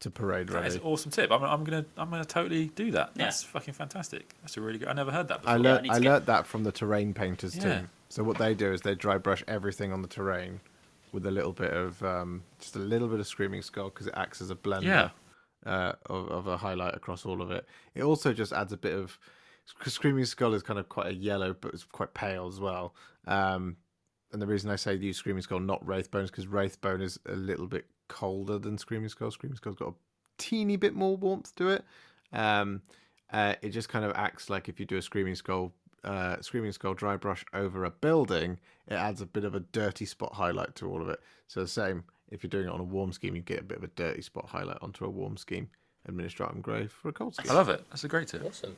to parade ready. That is an awesome tip. I'm gonna totally do that. That's fucking fantastic. That's a really good. I never heard that before. I learned that from the terrain painters team. So what they do is they dry brush everything on the terrain with a little bit of just a little bit of Screaming Skull, because it acts as a blender of a highlight across all of it. It also just adds a bit of, because Screaming Skull is kind of quite a yellow, but it's quite pale as well. And the reason I say use Screaming Skull, not Wraithbone, is because Wraithbone is a little bit colder than Screaming Skull. Screaming Skull's got a teeny bit more warmth to it. It just kind of acts like, if you do a Screaming Skull dry brush over a building, it adds a bit of a dirty spot highlight to all of it. So the same, if you're doing it on a warm scheme, you get a bit of a dirty spot highlight onto a warm scheme. Administratum Grey for a cold scheme. I love it. That's a great tip. Awesome.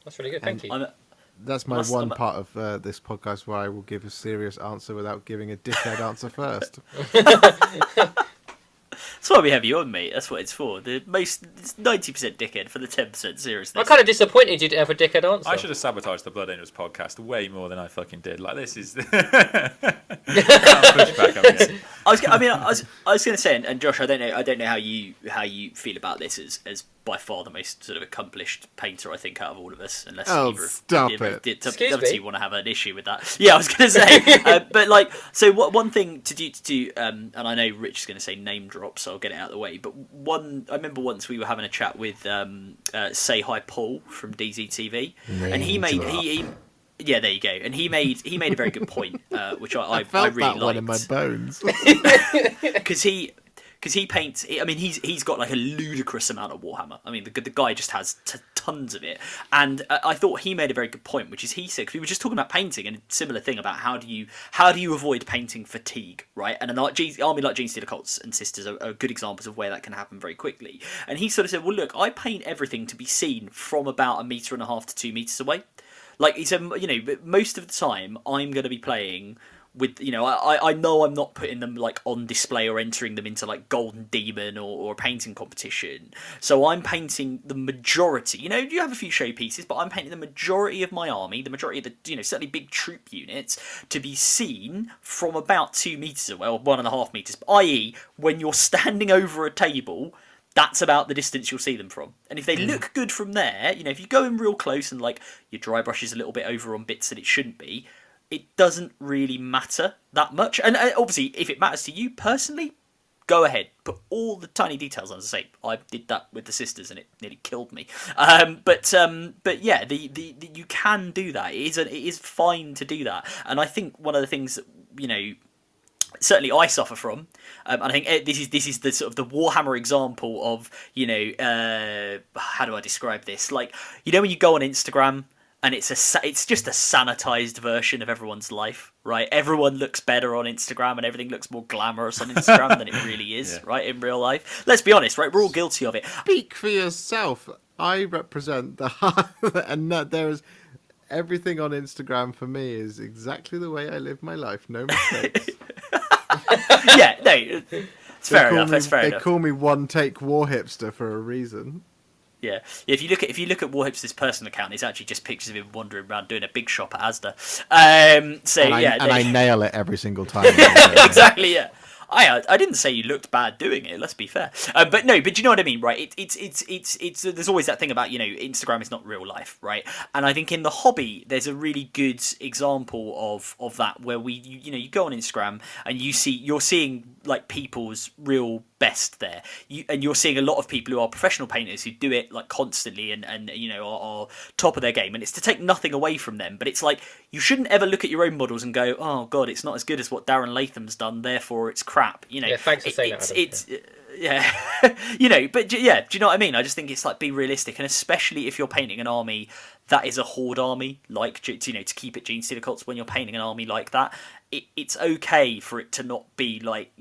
That's really good. Thank you. That's my one part of this podcast where I will give a serious answer without giving a dickhead answer first. That's why we have you on, mate. That's what it's for. It's 90% dickhead for the 10% seriousness. I'm kind of disappointed you didn't have a dickhead answer. I should have sabotaged the Blood Angels podcast way more than I fucking did. Like, this is pushback. I was going to say, and Josh, I don't know how you feel about this as by far the most sort of accomplished painter I think out of all of us, unless stop it. you want to have an issue with that. Yeah, I was going to say, but like, so one thing to do, and I know Rich is going to say name drop, so I'll get it out of the way. But I remember once we were having a chat with Say Hi Paul from DZTV, and he made. Yeah, there you go. And he made a very good point, which I felt really that one in my liked. bones. Because he paints. I mean, he's got like a ludicrous amount of Warhammer. I mean, the guy just has tons of it. And I thought he made a very good point, which is he said, 'cause we were just talking about painting and a similar thing about how do you avoid painting fatigue, right? And an army like Genestealer Cults and Sisters are good examples of where that can happen very quickly. And he sort of said, well, look, I paint everything to be seen from about 1.5 meters to 2 meters away. Like he said, most of the time I'm going to be playing with, I know I'm not putting them like on display or entering them into like Golden Demon or a painting competition. So I'm painting the majority. You have a few showpieces, but I'm painting the majority of my army, the majority of the, certainly big troop units, to be seen from about 2 meters away, or 1.5 meters. I.e., when you're standing over a table, that's about the distance you'll see them from. And if they look good from there, if you go in real close and like your dry brush is a little bit over on bits that it shouldn't be, it doesn't really matter that much. And obviously, if it matters to you personally, go ahead. Put all the tiny details on. As I say, I did that with the Sisters and it nearly killed me. But yeah, you can do that. It is fine to do that. And I think one of the things that, certainly I suffer from, and I think this is the sort of the Warhammer example of, how do I describe this? Like, when you go on Instagram and it's just a sanitized version of everyone's life, right? Everyone looks better on Instagram and everything looks more glamorous on Instagram than it really is, right, in real life. Let's be honest, right? We're all guilty of it. Speak for yourself. I represent the and there is everything on Instagram for me is exactly the way I live my life. No mistakes. Yeah, no, it's fair enough. That's fair enough. They call me one take Warhipster for a reason. Yeah. If you look at Warhipster's personal account, it's actually just pictures of him wandering around doing a big shop at Asda. I nail it every single time. Exactly. Yeah. I didn't say you looked bad doing it. Let's be fair. But you know what I mean, right? It's there's always that thing about Instagram is not real life, right? And I think in the hobby there's a really good example of that where you go on Instagram and you're seeing like people's real best there. You're seeing a lot of people who are professional painters who do it like constantly and are top of their game. And it's to take nothing away from them, but it's like you shouldn't ever look at your own models and go, oh god, it's not as good as what Darren Latham's done, therefore it's crap. Yeah, thanks for saying that. Yeah, but yeah, do you know what I mean? I just think it's like, be realistic, and especially if you're painting an army that is a horde army, like to keep it Genestealer Cults, when you're painting an army like that, it's okay for it to not be like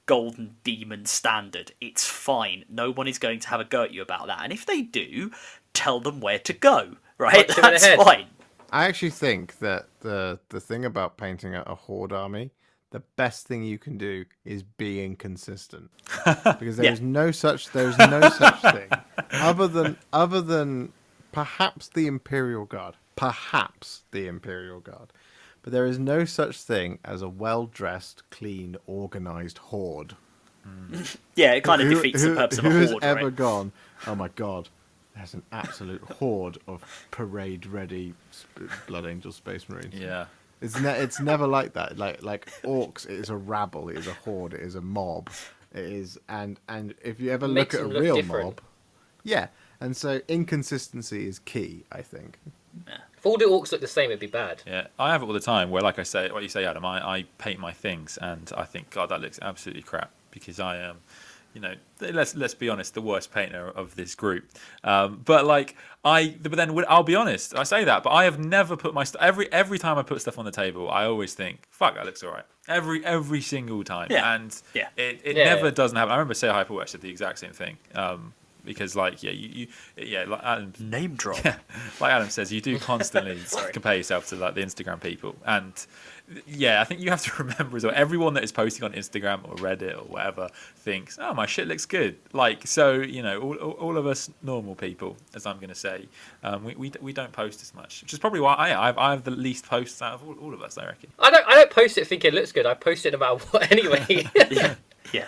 Golden Demon standard. It's fine. No one is going to have a go at you about that, and if they do, tell them where to go. Right, that's fine. I actually think that the thing about painting a horde army, the best thing you can do is be inconsistent, because there's no such thing other than perhaps the Imperial Guard, but there is no such thing as a well-dressed, clean, organised horde. Yeah, it kind of defeats the purpose of a horde. Who has ever gone, oh my god, there's an absolute horde of parade-ready Blood Angel Space Marines. Yeah. It's never like that. Like orcs, it is a rabble, it is a horde, it is a mob. It is, and if you ever look at a real mob, yeah. And so inconsistency is key, I think. Yeah. If all the orcs look the same, it'd be bad. Yeah, I have it all the time where, like I say, what you say, Adam, I paint my things and I think, God, that looks absolutely crap, because I am, let's be honest, the worst painter of this group. But then I'll be honest, I say that, but I have never put my every time I put stuff on the table, I always think, fuck, that looks all right. Every single time. Yeah. And it never doesn't happen. I remember Say Hyperwatch did the exact same thing. because like like Adam Name drop. like Adam says, you do constantly compare yourself to like the Instagram people, and I think you have to remember as well, everyone that is posting on Instagram or Reddit or whatever thinks, oh, my shit looks good. Like, so, all of us normal people, as I'm going to say, we don't post as much, which is probably why I have the least posts out of all of us, I reckon. I don't post it thinking it looks good. I post it no matter what anyway. Yeah,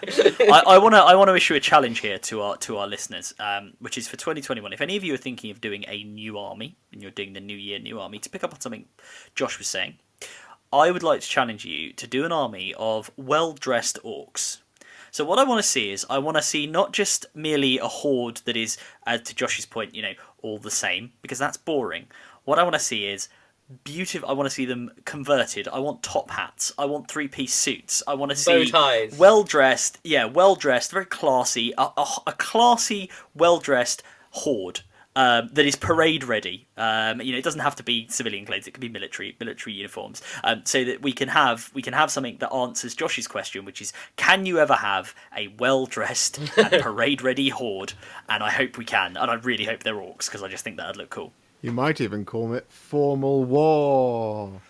I want to issue a challenge here to our listeners, which is for 2021. If any of you are thinking of doing a new army and you're doing the New Year new army, to pick up on something Josh was saying, I would like to challenge you to do an army of well-dressed orcs. So what I want to see is, I want to see not just merely a horde that is, to Josh's point, all the same, because that's boring. What I want to see is beautiful. I want to see them converted. I want top hats. I want three-piece suits. I want to see bow ties. Well-dressed, very classy, a classy, well-dressed horde. That is parade ready. It doesn't have to be civilian clothes. It could be military uniforms. So that we can have something that answers Josh's question, which is, can you ever have a well dressed and parade ready horde? And I hope we can. And I really hope they're orcs, because I just think that'd look cool. You might even call it formal war.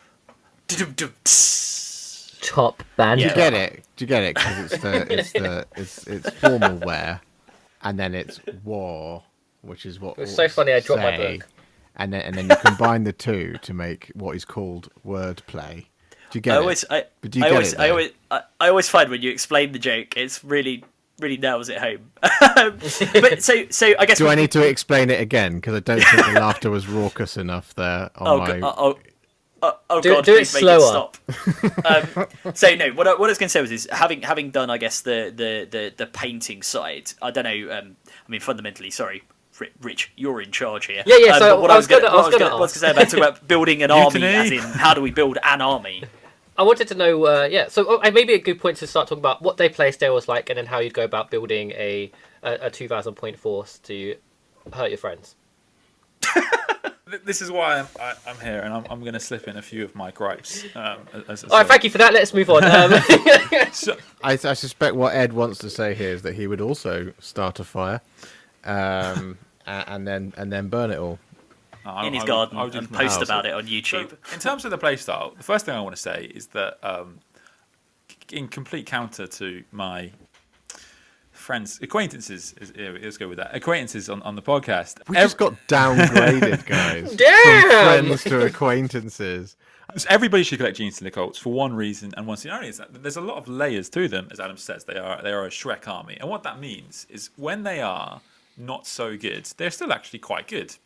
Top band. Do you get it? Because it's formal wear, and then it's war, which is what. It's so funny. I dropped my book. And then you combine the two to make what is called wordplay. Do you get it? I always find when you explain the joke, it's really nails it home. But so I guess. Do I need to explain it again? Because I don't think the laughter was raucous enough there. God, do it slower. So no, what I was going to say was having done, I guess, the painting side. I don't know. Fundamentally, sorry, Rich, you're in charge here. Yeah. So what I was going to say about building an army, as in how do we build an army? I wanted to know, so maybe a good point to start talking about what their playstyle was like, and then how you'd go about building a 2,000 point force to hurt your friends. This is why I'm here, and I'm going to slip in a few of my gripes. All right, thank you for that. Let's move on. I suspect what Ed wants to say here is that he would also start a fire, and then burn it all. In his garden and post about it on YouTube. So, in terms of the playstyle, the first thing I want to say is that, in complete counter to my acquaintances, let's go with that, acquaintances on the podcast. We just got downgraded, guys. Damn! From friends to acquaintances. So everybody should collect Genestealer cults for one reason and one reason only, is that there's a lot of layers to them. As Adam says, they are a Shrek army, and what that means is when they are not so good, they're still actually quite good.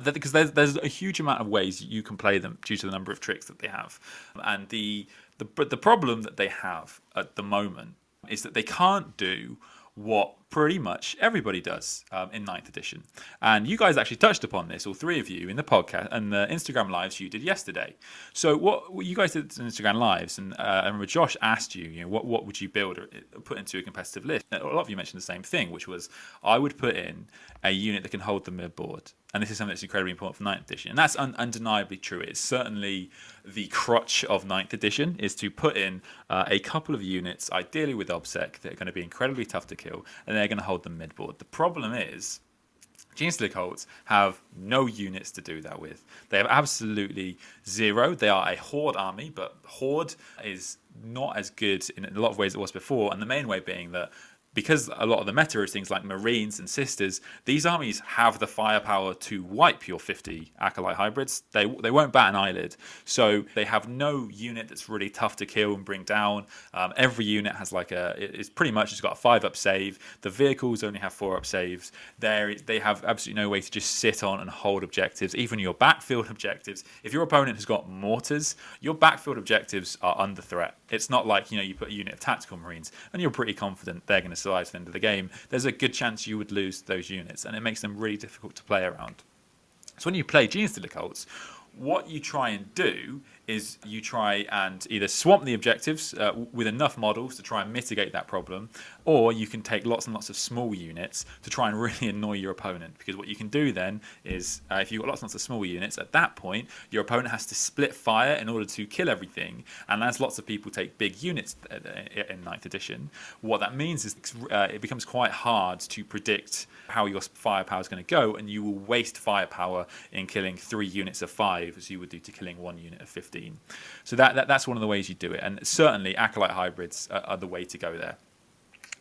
Because there's a huge amount of ways you can play them due to the number of tricks that they have, and the problem that they have at the moment is that they can't do what pretty much everybody does in 9th edition. And you guys actually touched upon this, all three of you, in the podcast and the Instagram lives you did yesterday. So what you guys did in Instagram lives, and I remember Josh asked you, what would you build or put into a competitive list? And a lot of you mentioned the same thing, which was, I would put in a unit that can hold the mid-board. And this is something that's incredibly important for 9th edition. And that's undeniably true. It's certainly the crutch of 9th edition, is to put in a couple of units, ideally with OBSEC, that are going to be incredibly tough to kill, and they're going to hold the mid-board. The problem is, Genestealer cults have no units to do that with. They have absolutely zero. They are a horde army, but horde is not as good in a lot of ways as it was before, and the main way being that because a lot of the meta is things like Marines and Sisters, these armies have the firepower to wipe your 50 Acolyte hybrids. They won't bat an eyelid. So they have no unit that's really tough to kill and bring down. Every unit has it's pretty much just got a 5-up save. The vehicles only have 4-up saves. They have absolutely no way to just sit on and hold objectives, even your backfield objectives. If your opponent has got mortars, your backfield objectives are under threat. It's not like, you put a unit of tactical Marines and you're pretty confident they're going to survive to the end of the game. There's a good chance you would lose those units, and it makes them really difficult to play around. So when you play Genestealer cults, what you try and do is you try and either swamp the objectives with enough models to try and mitigate that problem, or you can take lots and lots of small units to try and really annoy your opponent. Because what you can do then is, if you've got lots and lots of small units, at that point, your opponent has to split fire in order to kill everything. And as lots of people take big units in 9th edition, what that means is it becomes quite hard to predict how your firepower is going to go, and you will waste firepower in killing 3 units of 5 as you would do to killing 1 unit of 15. So that's one of the ways you do it, and certainly Acolyte hybrids are the way to go there.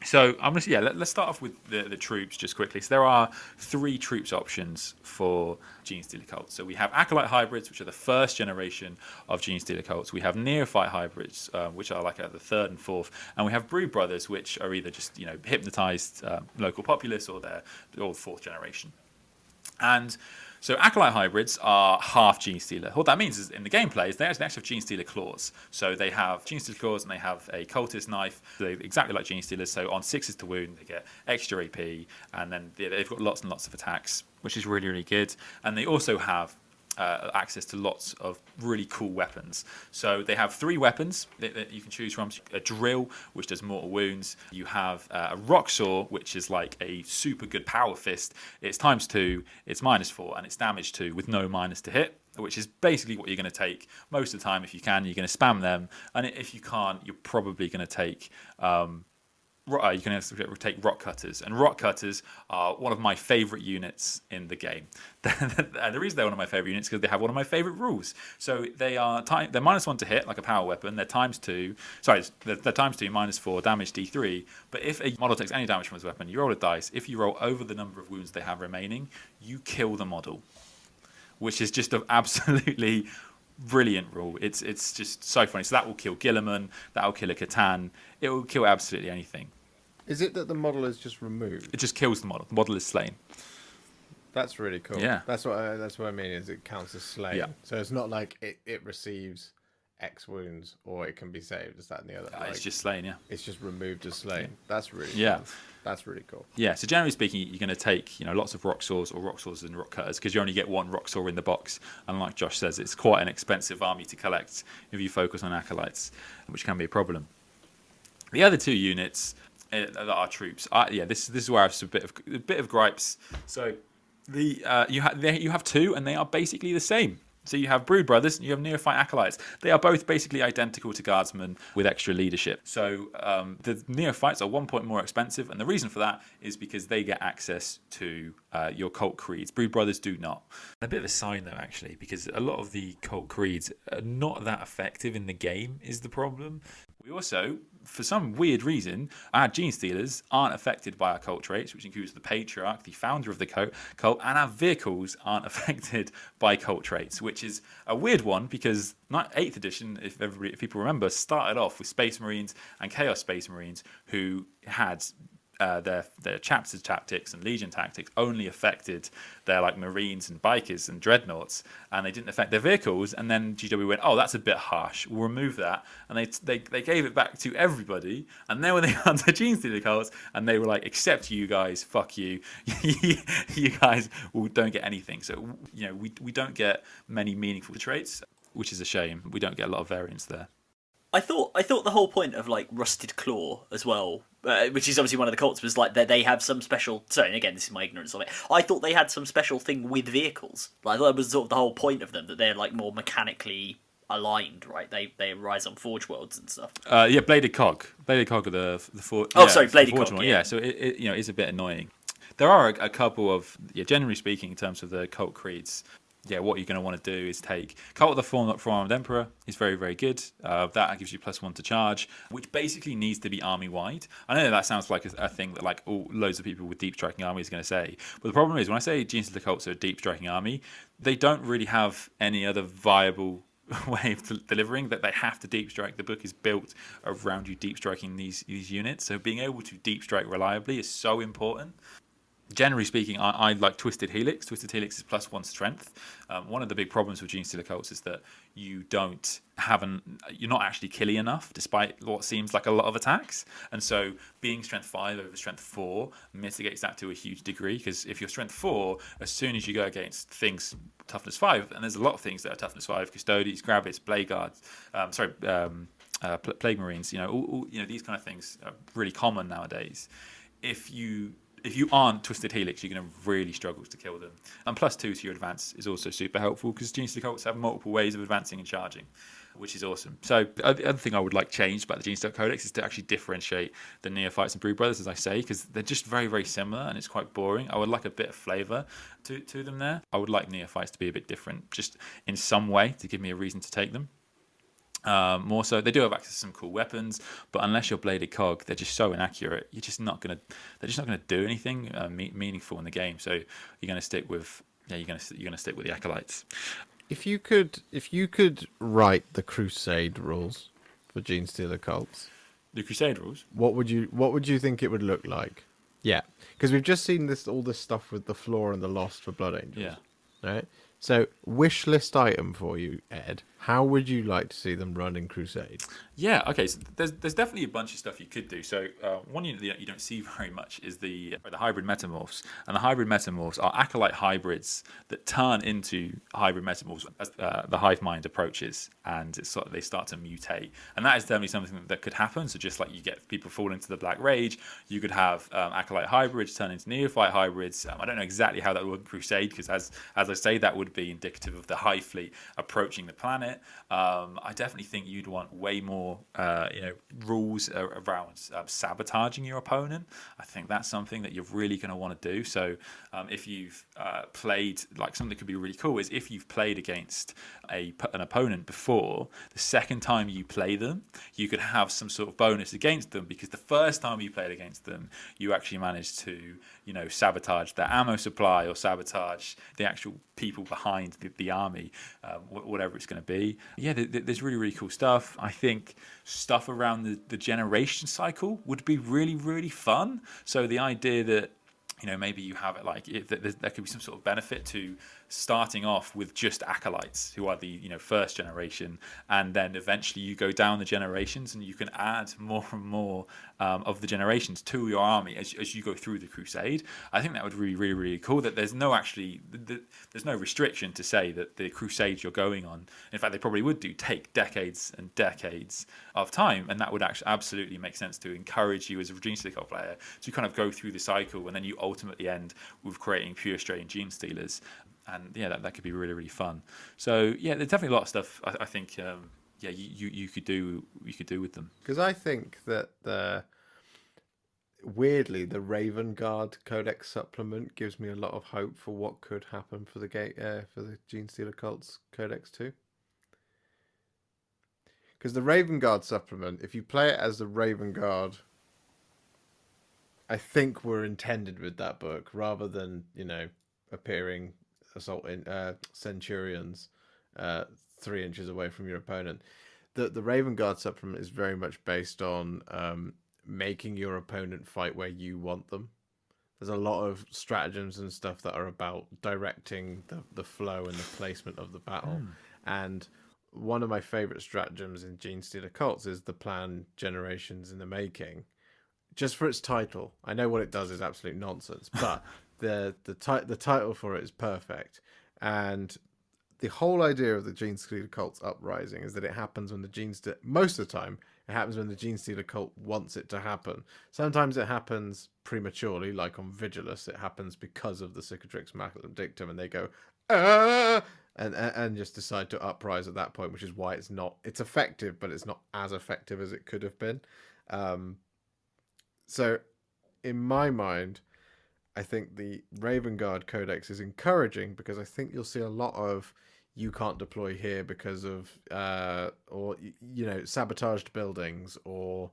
So let's start off with the troops just quickly. So there are 3 troops options for Genestealer cults. So we have Acolyte hybrids, which are the first generation of Genestealer cults. We have Neophyte hybrids, which are like the 3rd and 4th, and we have Brood Brothers, which are either just hypnotized local populace, or they're all 4th generation. And so Acolyte hybrids are half Genestealer. What that means is in the gameplay is they actually have Genestealer claws. So they have Genestealer claws and they have a cultist knife. They're exactly like Genestealers. So on 6s to wound, they get extra AP, and then they've got lots and lots of attacks, which is really, really good. And they also have access to lots of really cool weapons. So they have 3 weapons that you can choose from. A drill, which does mortal wounds. You have a rock saw, which is like a super good power fist. It's ×2, it's -4, and it's damage 2 with no minus to hit, which is basically what you're going to take most of the time. If you can, you're going to spam them, and if you can't, you're probably going to take you can take rock cutters, and rock cutters are one of my favorite units in the game. The reason they're one of my favorite units is because they have one of my favorite rules. So they're -1 to hit, like a power weapon. They're ×2, they're ×2, -4, damage D3. But if a model takes any damage from his weapon, you roll a dice. If you roll over the number of wounds they have remaining, you kill the model, which is just an absolutely brilliant rule. It's just so funny. So that will kill Gilliman, that will kill a Catan, it will kill absolutely anything. Is it that the model is just removed? It just kills the model. The model is slain. That's really cool. Yeah. That's what I mean, is it counts as slain. Yeah. So it's not like it receives X wounds or it can be saved. Is that and the other? It's just slain, yeah. It's just removed as slain. Yeah. That's really cool. That's really cool. Yeah, so generally speaking, you're going to take lots of rock saws or rock saws and rock cutters, because you only get 1 rock saw in the box. And like Josh says, it's quite an expensive army to collect if you focus on acolytes, which can be a problem. The other 2 units that are troops, this is where I have a bit of gripes. So you have 2, and they are basically the same. So you have Brood Brothers and you have Neophyte Acolytes. They are both basically identical to Guardsmen with extra leadership. So the Neophytes are 1 point more expensive, and the reason for that is because they get access to your cult creeds. Brood Brothers do not. A bit of a sign though, actually, because a lot of the cult creeds are not that effective in the game is the problem. We also, for some weird reason, our Genestealers aren't affected by our cult traits, which includes the Patriarch, the founder of the cult, and our vehicles aren't affected by cult traits, which is a weird one because 8th edition, if people remember, started off with Space Marines and Chaos Space Marines who had their chapters tactics and legion tactics only affected their Marines and bikers and dreadnoughts, and they didn't affect their vehicles. And then GW went, oh, that's a bit harsh, we'll remove that, and they gave it back to everybody. And then when they got to Genestealer cults, and they were like, except you guys, fuck you, you guys don't get anything. So we don't get many meaningful traits, which is a shame. We don't get a lot of variance there. I thought the whole point of Rusted Claw as well, which is obviously one of the cults, was that they have some special. Sorry, and again, this is my ignorance of it. I thought they had some special thing with vehicles. I thought that was sort of the whole point of them, that they're more mechanically aligned, right? They rise on Forge Worlds and stuff. Bladed Cog are the four. Bladed Cog. Yeah, so it is a bit annoying. There are a couple of generally speaking, in terms of the cult creeds. What you're going to want to do is take Cult of the Four-Armed Emperor. Is very, very good. That gives you +1 to charge, which basically needs to be army-wide. I know that sounds like a thing that loads of people with deep striking armies are going to say. But the problem is, when I say Genestealer cults are a deep striking army, they don't really have any other viable way of delivering that. They have to deep strike. The book is built around you deep striking these units. So being able to deep strike reliably is so important. Generally speaking, I like Twisted Helix. Twisted Helix is +1 strength. One of the big problems with Genestealer cults is that you're not actually killy enough, despite what seems like a lot of attacks. And so being strength 5 over strength 4 mitigates that to a huge degree, because if you're strength 4, as soon as you go against things toughness 5, and there's a lot of things that are toughness 5, Custodies, Gravids, Blade Guards, Plague Marines, all these kind of things are really common nowadays. If you aren't Twisted Helix, you're going to really struggle to kill them. And +2 to your advance is also super helpful, because Genestealer cults have multiple ways of advancing and charging, which is awesome. So the other thing I would like changed about the Genestealer Codex is to actually differentiate the Neophytes and Brood Brothers, as I say, because they're just very, very similar and it's quite boring. I would like a bit of flavour to them there. I would like Neophytes to be a bit different, just in some way, to give me a reason to take them. More so, they do have access to some cool weapons, but unless you're Bladed Cog, they're just so inaccurate. They're just not gonna do anything meaningful in the game. So you're gonna stick with the Acolytes. If you could write the Crusade rules for Genestealer cults, The Crusade rules. what would you think it would look like? Yeah, because we've just seen all this stuff with the Floor and the Lost for Blood Angels. Yeah. Right. So, wish list item for you, Ed. How would you like to see them run in Crusade? Yeah, okay, so there's definitely a bunch of stuff you could do. So one unit that you don't see very much is the hybrid metamorphs. And the hybrid metamorphs are acolyte hybrids that turn into hybrid metamorphs as the hive mind approaches, and they start to mutate. And that is definitely something that could happen. So just like you get people fall into the Black Rage, you could have acolyte hybrids turn into neophyte hybrids. I don't know exactly how that would work in Crusade, because as I say, that would be indicative of the Hive Fleet approaching the planet. I definitely think you'd want way more rules around sabotaging your opponent. I think that's something that you're really going to want to do. So if you've played, like, something that could be really cool is if you've played against an opponent before, the second time you play them, you could have some sort of bonus against them, because the first time you played against them, you actually managed to sabotage their ammo supply or sabotage the actual people behind the army, whatever it's going to be. Yeah, there's really, really cool stuff. I think stuff around the generation cycle would be really, really fun. So the idea that maybe you have it like there could be some sort of benefit to starting off with just acolytes, who are the first generation, and then eventually you go down the generations and you can add more and more of the generations to your army as you go through the Crusade. I think that would be really, really, really cool, that there's no restriction to say that the Crusades you're going on, in fact they probably would take decades and decades of time, and that would actually absolutely make sense to encourage you as a Genestealer cult player to kind of go through the cycle, and then you ultimately end with creating pure strain Genestealers. And yeah, that could be really, really fun. So yeah, there's definitely a lot of stuff I think you could do with them. Because I think that weirdly the Raven Guard Codex supplement gives me a lot of hope for what could happen for the Genestealer cults Codex 2. Because the Raven Guard supplement, if you play it as the Raven Guard, I think were intended with that book, rather than appearing assault in centurions 3 inches away from your opponent. The Raven Guard supplement is very much based on making your opponent fight where you want them. There's a lot of stratagems and stuff that are about directing the flow and the placement of the battle. And one of my favorite stratagems in Genestealer cults is the plan Generations in the Making. Just for its title, I know what it does is absolute nonsense, but the title for it is perfect. And the whole idea of the Genestealer cult's uprising is that it happens when most of the time it happens when the Genestealer cult wants it to happen. Sometimes it happens prematurely, like on Vigilus, it happens because of the Cicatrix Maledictum, and they go and just decide to uprise at that point, which is why it's effective, but it's not as effective as it could have been. So in my mind, I think the Raven Guard Codex is encouraging, because I think you'll see a lot of you can't deploy here because of sabotaged buildings, or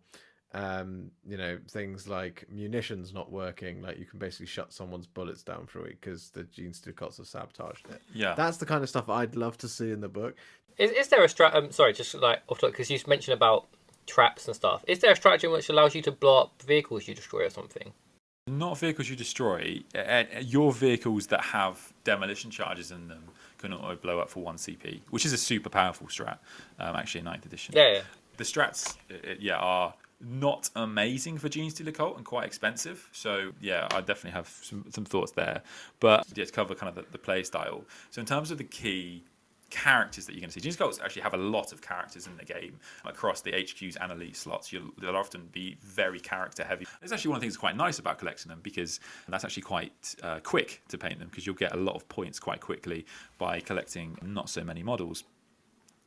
things like munitions not working, like you can basically shut someone's bullets down for a week because the Genestealer cults have sabotaged it. Yeah, that's the kind of stuff I'd love to see in the book. Is there a strat? Sorry, just like off topic, because you mentioned about traps and stuff. Is there a strategy which allows you to blow up vehicles you destroy or something? Not vehicles you destroy. Your vehicles that have demolition charges in them can auto blow up for 1 CP, which is a super powerful strat, actually in 9th edition. Yeah. The strats, are not amazing for Genestealer Cult and quite expensive. So, yeah, I definitely have some thoughts there. But to cover kind of the play style. So in terms of the key characters that you're going to see, Genestealer Cults actually have a lot of characters in the game across the HQs and elite slots. They'll often be very character heavy. It's actually one of the things that's quite nice about collecting them, because that's actually quite quick to paint them, because you'll get a lot of points quite quickly by collecting not so many models.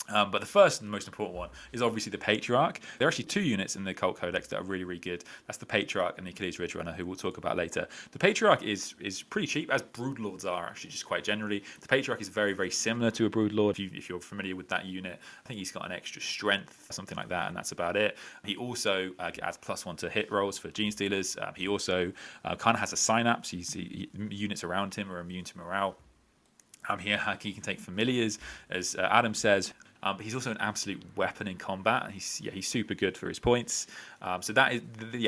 But the first and most important one is obviously the Patriarch. There are actually 2 units in the Cult Codex that are really, really good. That's the Patriarch and the Achilles Ridge Runner, who we'll talk about later. The Patriarch is pretty cheap, as Broodlords are actually, just quite generally. The Patriarch is very, very similar to a Broodlord. If you're familiar with that unit, I think he's got an extra strength, something like that, and that's about it. He also adds +1 to hit rolls for Genestealers. He also kind of has a synapse. Units around him are immune to morale. He can take familiars, as Adam says. But he's also an absolute weapon in combat. He's super good for his points. So that is,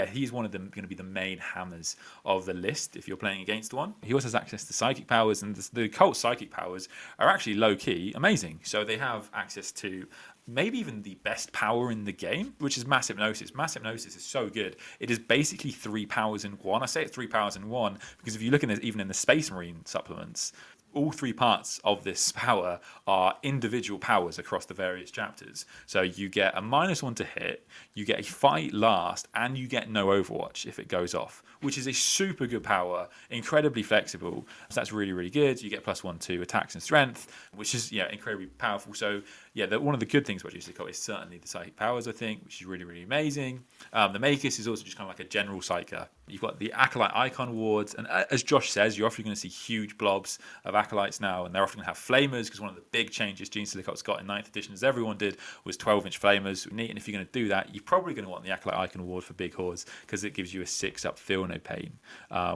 he's one of them going to be the main hammers of the list if you're playing against one. He also has access to psychic powers, and the cult psychic powers are actually low key amazing. So they have access to maybe even the best power in the game, which is Mass Hypnosis. Mass Hypnosis is so good. It is basically 3 powers in one. I say it's 3 powers in one because if you look at it, even in the Space Marine supplements, all 3 parts of this power are individual powers across the various chapters. So you get a -1 to hit, you get a fight last, and you get no Overwatch if it goes off, which is a super good power, incredibly flexible. So that's really, really good. You get +1 to attacks and strength, which is incredibly powerful. So one of the good things about Genestealer Cult is certainly the psychic powers, I think, which is really, really amazing. The Magus is also just kind of like a general psyker. You've got the Acolyte Icon wards, and as Josh says, you're often going to see huge blobs of Acolytes now, and they're often going to have Flamers, because one of the big changes Genestealer Cult's got in 9th edition, as everyone did, was 12-inch Flamers. Neat, and if you're going to do that, you're probably going to want the Acolyte Icon ward for big hordes, because it gives you a 6-up feel no pain,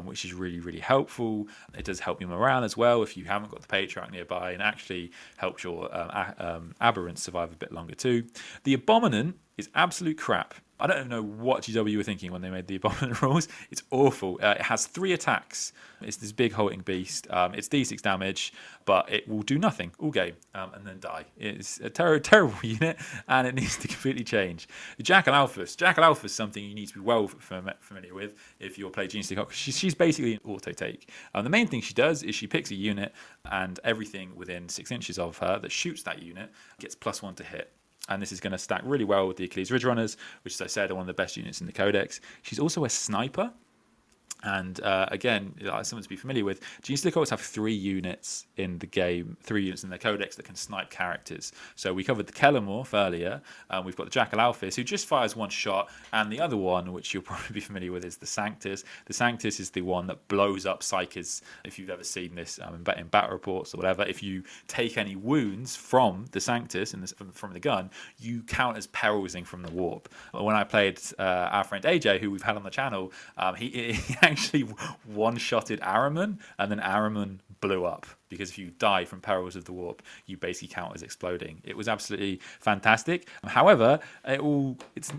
which is really, really helpful. It does help your morale as well if you haven't got the Patriarch nearby, and actually helps your Aberrants survive a bit longer too. The Abominant is absolute crap. I don't know what GW were thinking when they made the Abominant rules. It's awful. It has 3 attacks. It's this big halting beast. It's D6 damage, but it will do nothing all game and then die. It's a terrible unit, and it needs to completely change. The Jackal-Alphas. Jackal-Alpha is something you need to be well familiar with if you're playing Genestealer Cult, because she's basically an auto-take. The main thing she does is she picks a unit, and everything within 6 inches of her that shoots that unit gets +1 to hit. And this is going to stack really well with the Achilles Ridge Runners, which, as I said, are one of the best units in the Codex. She's also a sniper. And again, something to be familiar with, Genestealer Cults have 3 units in the game, 3 units in their Codex that can snipe characters. So we covered the Kellamorph earlier. We've got the Jackal-Alphas, who just fires 1 shot. And the other one, which you'll probably be familiar with, is the Sanctus. The Sanctus is the one that blows up Psykers. If you've ever seen this in battle reports or whatever, if you take any wounds from the Sanctus, from the gun, you count as perilsing from the warp. When I played our friend AJ, who we've had on the channel, he actually one-shotted Ahriman, and then Ahriman blew up, because if you die from perils of the warp, you basically count as exploding. It was absolutely fantastic. However, it's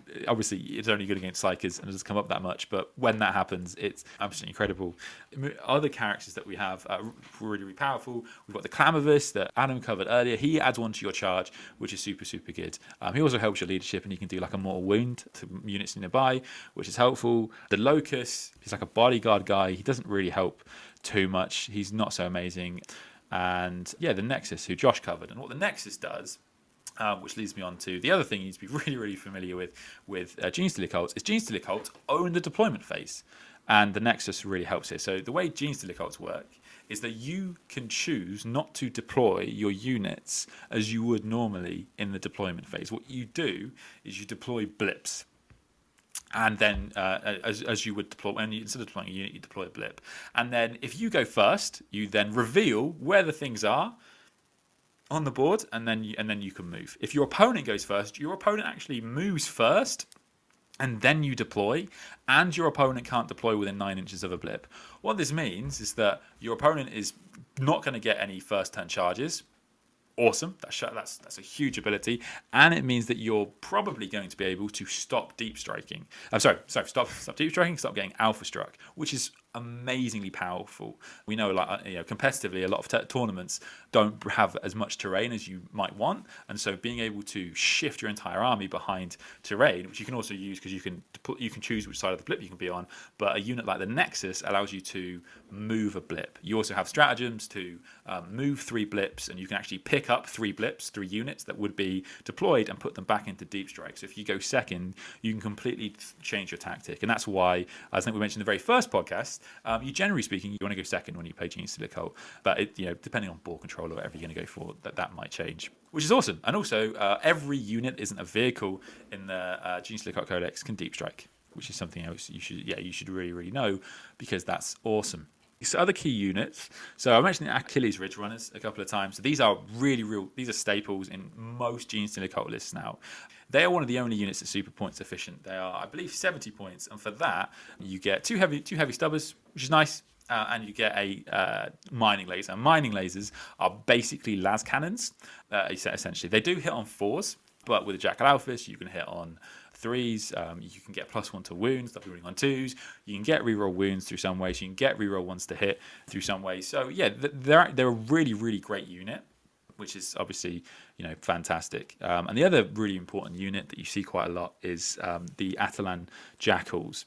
only good against Psykers and it doesn't come up that much, but when that happens, it's absolutely incredible. Other characters that we have are really, really powerful. We've got the Clamavus that Adam covered earlier. He adds 1 to your charge, which is super, super good. He also helps your leadership, and you can do like a mortal wound to units nearby, which is helpful. The Locust, he's like a bodyguard guy. He doesn't really help too much. He's not so amazing. And the Nexus, who Josh covered. And what the Nexus does, which leads me on to the other thing you need to be really, really familiar with Genestealer Cults, is Genestealer Cults own the deployment phase. And the Nexus really helps here. So the way Genestealer Cults work is that you can choose not to deploy your units as you would normally in the deployment phase. What you do is you deploy blips. And then, as you would deploy, instead of deploying a unit, you deploy a blip. And then, if you go first, you then reveal where the things are on the board, and then you can move. If your opponent goes first, your opponent actually moves first, and then you deploy, and your opponent can't deploy within 9 inches of a blip. What this means is that your opponent is not going to get any first turn charges, awesome. That's a huge ability, and it means that you're probably going to be able to stop deep striking. I'm sorry, stop deep striking, stop getting alpha struck, which is amazingly powerful. We know, like, competitively, a lot of tournaments don't have as much terrain as you might want, and so being able to shift your entire army behind terrain, which you can also use because you can choose which side of the blip you can be on. But a unit like the Nexus allows you to move a blip. You also have stratagems to move 3 blips, and you can actually pick up 3 blips, 3 units that would be deployed, and put them back into deep strike. So if you go second, you can completely change your tactic, and that's why, as I think we mentioned in the very first podcast, you generally speaking, you want to go second when you play Genestealer Cult, but depending on ball control or whatever you're going to go for, that might change, which is awesome. And also, every unit isn't a vehicle in the Genestealer Cult Codex can deep strike, which is something else you should really know, because that's awesome. So other key units. So I mentioned the Achilles Ridge Runners a couple of times. So these are these are staples in most Genestealer Cult lists now. They are one of the only units that's super points efficient. They are, I believe, 70 points, and for that you get two heavy stubbers, which is nice, and you get a mining laser. Mining lasers are basically las cannons, essentially. They do hit on 4s, but with a Jackal Alphys, you can hit on 3s. You can get +1 to wounds, they'll be running on 2s. You can get reroll wounds through some ways. You can get reroll 1s to hit through some ways. So yeah, they're a really great unit, which is obviously fantastic. And the other really important unit that you see quite a lot is the Atalan Jackals.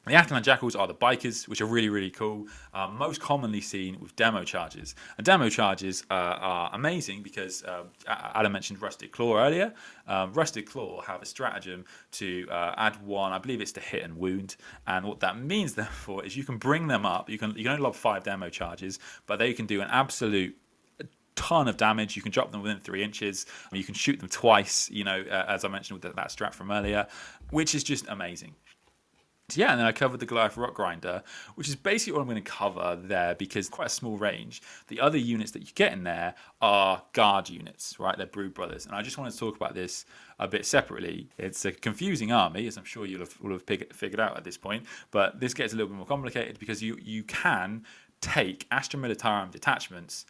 The Atalan Jackals are the bikers, which are really cool. Most commonly seen with demo charges. And demo charges are amazing because Adam mentioned Rusted Claw earlier. Rusted Claw have a stratagem to add 1, I believe it's to hit and wound. And what that means, therefore, is you can bring them up. You can only lob 5 demo charges, but they can do an absolute ton of damage. You can drop them within 3 inches. You can shoot them twice, as I mentioned with that strat from earlier, which is just amazing. Yeah, and then I covered the Goliath Rock Grinder, which is basically what I'm going to cover there, because quite a small range. The other units that you get in there are guard units, right? They're Brood Brothers, and I just wanted to talk about this a bit separately. It's a confusing army, as I'm sure you'll have figured out at this point, but this gets a little bit more complicated because you can take Astra Militarum detachments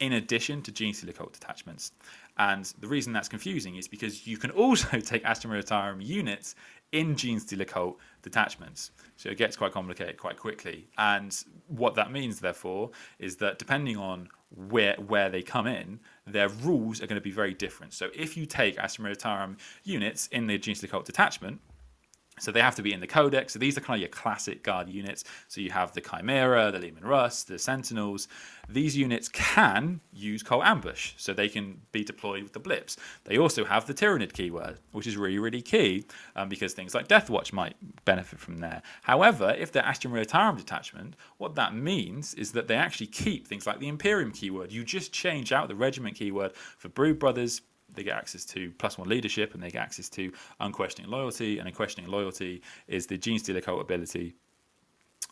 in addition to Genestealer Cult detachments. And the reason that's confusing is because you can also take Astra Militarum units in Genestealer Cult detachments. So it gets quite complicated quite quickly. And what that means, therefore, is that depending on where they come in, their rules are going to be very different. So if you take Astra Militarum units in the Genestealer Cult detachment, so they have to be in the Codex. So these are kind of your classic guard units. So you have the Chimera, the Lehman Russ, the Sentinels. These units can use Cult Ambush, so they can be deployed with the blips. They also have the Tyrannid keyword, which is really key, because things like Deathwatch might benefit from there. However, if they're Astra Militarum detachment, what that means is that they actually keep things like the Imperium keyword. You just change out the Regiment keyword for Brood Brothers. They get access to +1 leadership, and they get access to unquestioning loyalty. And unquestioning loyalty is the Genestealer Cult ability.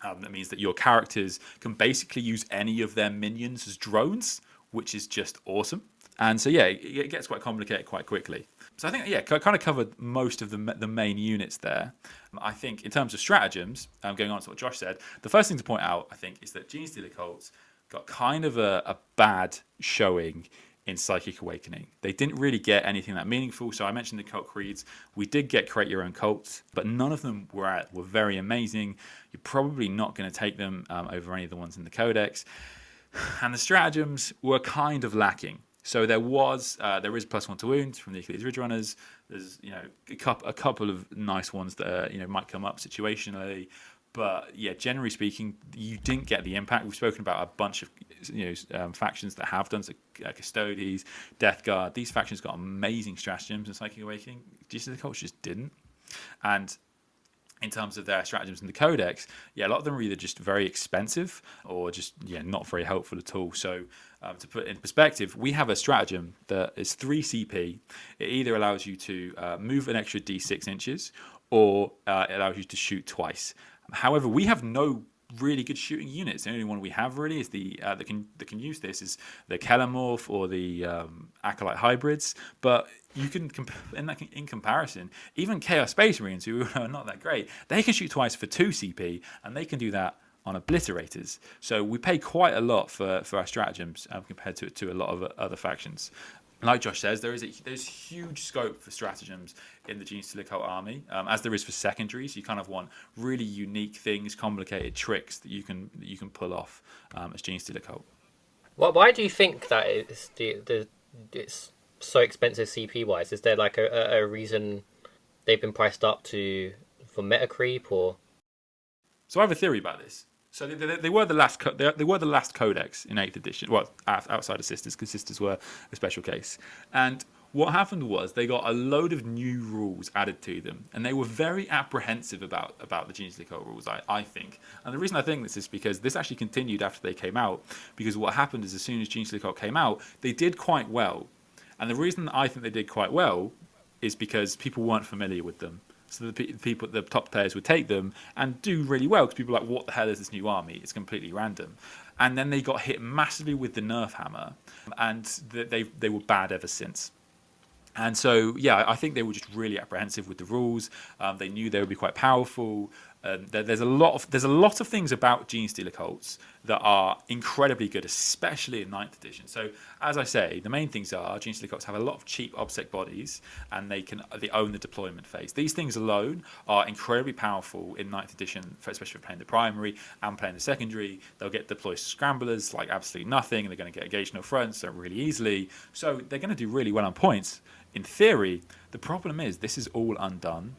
That means that your characters can basically use any of their minions as drones, which is just awesome. And so yeah, it gets quite complicated quite quickly. So I think I kind of covered most of the main units there. I think in terms of stratagems, going on to what Josh said, the first thing to point out, I think, is that Genestealer Cults got kind of a bad showing in Psychic Awakening. They didn't really get anything that meaningful. So I mentioned the cult creeds. We did get create your own cults, but none of them were very amazing. You're probably not going to take them over any of the ones in the Codex. And the stratagems were kind of lacking. So there is +1 to wounds from the Achilles Ridge Runners. There's a couple of nice ones that might come up situationally. But yeah, generally speaking, you didn't get the impact. We've spoken about a bunch of factions that have done, so Custodes, Death Guard. These factions got amazing stratagems in Psychic Awakening. Genestealer Cults just didn't. And in terms of their stratagems in the Codex, a lot of them are either just very expensive or just not very helpful at all. So to put it in perspective, we have a stratagem that is 3 CP. It either allows you to move an extra D6 inches, or it allows you to shoot twice. However, we have no really good shooting units. The only one we have really is that can use this is the Kelamorph or the Acolyte hybrids. But you can in comparison, even Chaos Space Marines, who are not that great, they can shoot twice for 2 CP, and they can do that on obliterators. So we pay quite a lot for our stratagems compared to a lot of other factions. Like Josh says, there's huge scope for stratagems in the Genestealer cult army, as there is for secondaries. You kind of want really unique things, complicated tricks that you can pull off as Genestealer cult. Why do you think that it's so expensive CP wise? Is there like a reason they've been priced up for meta creep, or? So I have a theory about this. So they were the last they were the last codex in 8th edition. Well, outside of Sisters, because Sisters were a special case. And what happened was they got a load of new rules added to them, and they were very apprehensive about the Genestealer cult rules. I think, and the reason I think this is because this actually continued after they came out. Because what happened is as soon as Genestealer cult came out, they did quite well, and the reason I think they did quite well is because people weren't familiar with them. So the top players would take them and do really well because people are like, what the hell is this new army? It's completely random. And then they got hit massively with the nerf hammer, and they were bad ever since. And so, yeah, I think they were just really apprehensive with the rules. They knew they would be quite powerful. There's a lot of things about Genestealer cults that are incredibly good, especially in 9th edition. So, as I say, the main things are Genestealer cults have a lot of cheap obsec bodies, and they own the deployment phase. These things alone are incredibly powerful in 9th edition, especially for playing the primary and playing the secondary. They'll get deployed scramblers like absolutely nothing. They're going to get occasional fronts really easily. So they're going to do really well on points. In theory, the problem is this is all undone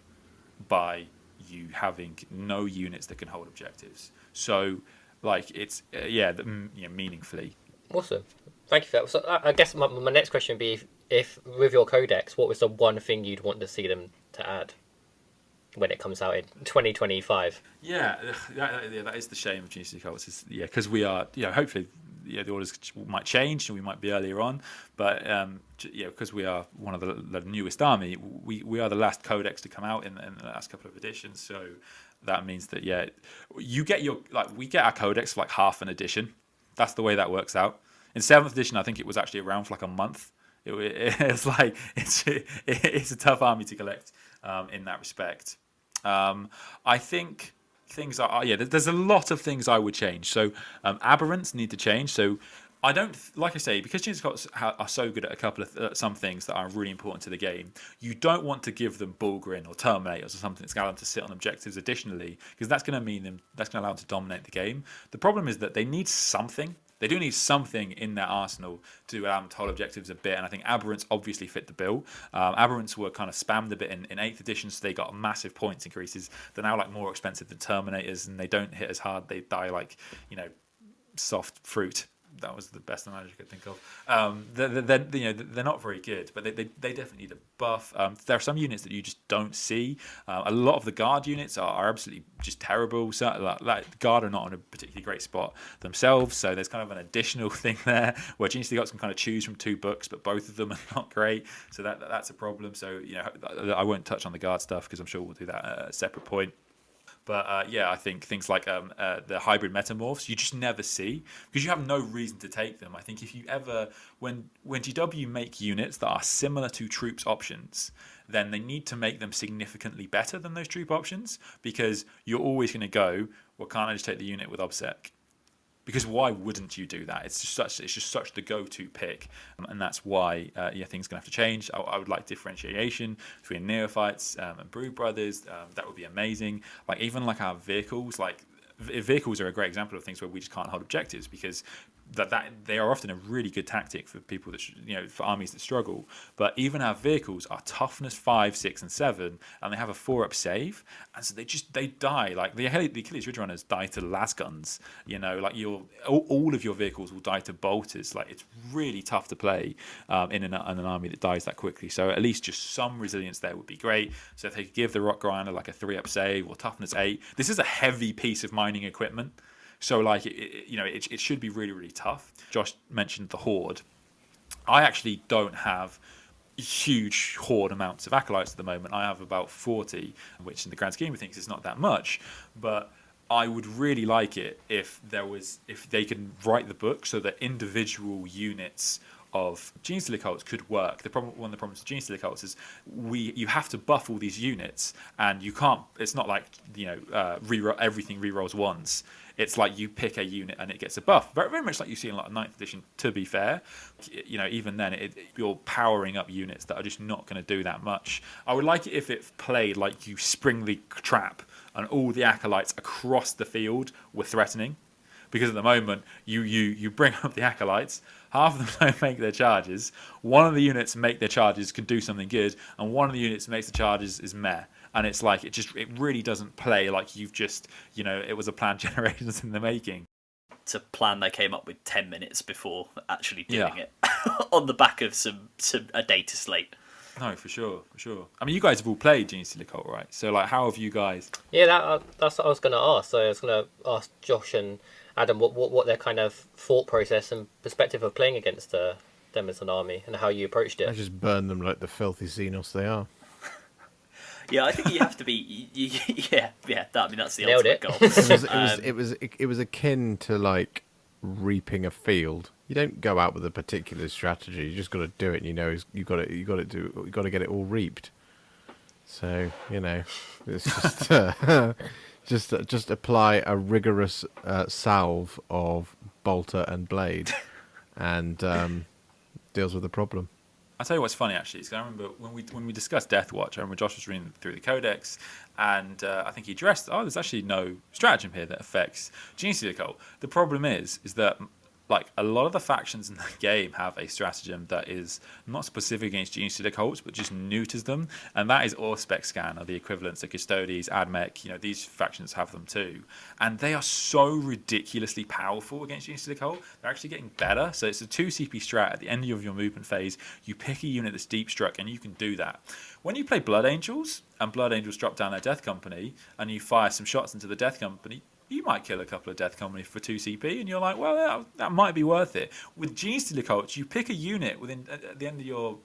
by you having no units that can hold objectives. So, like, it's meaningfully. Awesome, thank you for that. So I guess my next question would be, if with your codex, what was the one thing you'd want to see them to add when it comes out in 2025? Yeah, that is the shame of Genestealer cults. Because we are, hopefully, the orders might change and we might be earlier on, but because we are one of the newest army, we are the last codex to come out in the last couple of editions. So that means that we get our codex for like half an edition. That's the way that works out. In 7th edition, I think it was actually around for like a month. It's like it's a tough army to collect in that respect. I think things are there's a lot of things I would change. So aberrants need to change. So I don't, like I say, because Genestealer cults are so good at a couple of some things that are really important to the game, you don't want to give them Bullgrin or Terminators or something that's going to allow them to sit on objectives additionally, because that's going to allow them to dominate the game. The problem is that they need something. They do need something in their arsenal to allow them to hold objectives a bit, and I think aberrants obviously fit the bill. Aberrants were kind of spammed a bit in 8th edition, so they got massive points increases. They're now like more expensive than Terminators, and they don't hit as hard. They die like soft fruit. That was the best analogy I could think of. They're not very good, but they definitely need a buff. There are some units that you just don't see. A lot of the guard units are absolutely just terrible. So like guard are not in a particularly great spot themselves. So there's kind of an additional thing there where Genestealer cults can kind of choose from 2 books, but both of them are not great. So that's a problem. So I won't touch on the guard stuff because I'm sure we'll do that at a separate point. But I think things like the hybrid metamorphs, you just never see because you have no reason to take them. I think if you ever, when GW make units that are similar to troops options, then they need to make them significantly better than those troop options, because you're always going to go, well, can't I just take the unit with obsec? Because why wouldn't you do that? It's just such the go-to pick, and that's why things are gonna have to change. I would like differentiation between neophytes and brood brothers. That would be amazing. Like even like our vehicles, vehicles are a great example of things where we just can't hold objectives, because that they are often a really good tactic for people that for armies that struggle. But even our vehicles are toughness 5, 6, and 7, and they have a 4-up save, and so they die. Like the Achilles Ridge Runners die to lasguns. All of your vehicles will die to bolters. Like it's really tough to play in an army that dies that quickly. So at least just some resilience there would be great. So if they could give the Rock Grinder like a 3-up save or toughness 8, this is a heavy piece of mining equipment. So like it should be really, really tough. Josh mentioned the Horde. I actually don't have huge Horde amounts of acolytes at the moment. I have about 40, which in the grand scheme of things is not that much. But I would really like it if they could write the book so that individual units of Genestealer cults could work. One of the problems with Genestealer cults is you have to buff all these units, and you can't. It's not like everything rerolls once. It's like you pick a unit and it gets a buff, very, very much like you see in like 9th edition. To be fair, even then you're powering up units that are just not going to do that much. I would like it if it played like you spring the trap and all the acolytes across the field were threatening. Because at the moment, you bring up the acolytes, half of them don't make their charges, one of the units make their charges, could do something good, and one of the units makes the charges is meh. And it's like, it really doesn't play like you've just, it was a plan generations in the making. It's a plan they came up with 10 minutes before actually doing it on the back of a data slate. No, for sure. I mean, you guys have all played Genestealer Cult, right? So, like, how have you guys? Yeah, that's what I was going to ask. So I was going to ask Josh and Adam what their kind of thought process and perspective of playing against them as an army and how you approached it. I just burn them like the filthy Xenos they are. Yeah, I think you have to be. Yeah. I mean, that's the Nailed ultimate goal. It was akin to like reaping a field. You don't go out with a particular strategy. You just got to do it. And you got to get it all reaped. So it's just apply a rigorous salve of bolter and blade, and deals with the problem. I'll tell you what's funny, actually, is I remember when we discussed Deathwatch, I remember Josh was reading through the codex, and I think he addressed, there's actually no stratagem here that affects Genestealer Cult. The problem is that like a lot of the factions in the game have a stratagem that is not specific against Genestealer cults, but just neuters them, and that is Auspex Scan, or the equivalents of Custodes, Admech. These factions have them too, and they are so ridiculously powerful against Genestealer cult. They're actually getting better. So it's a 2 CP strat at the end of your movement phase. You pick a unit that's deep struck, and you can do that. When you play Blood Angels, and Blood Angels drop down their Death Company, and you fire some shots into the Death Company, you might kill a couple of Death Company for 2 CP, and you're like, well, that might be worth it. With Genestealer cults, you pick a unit at the end of your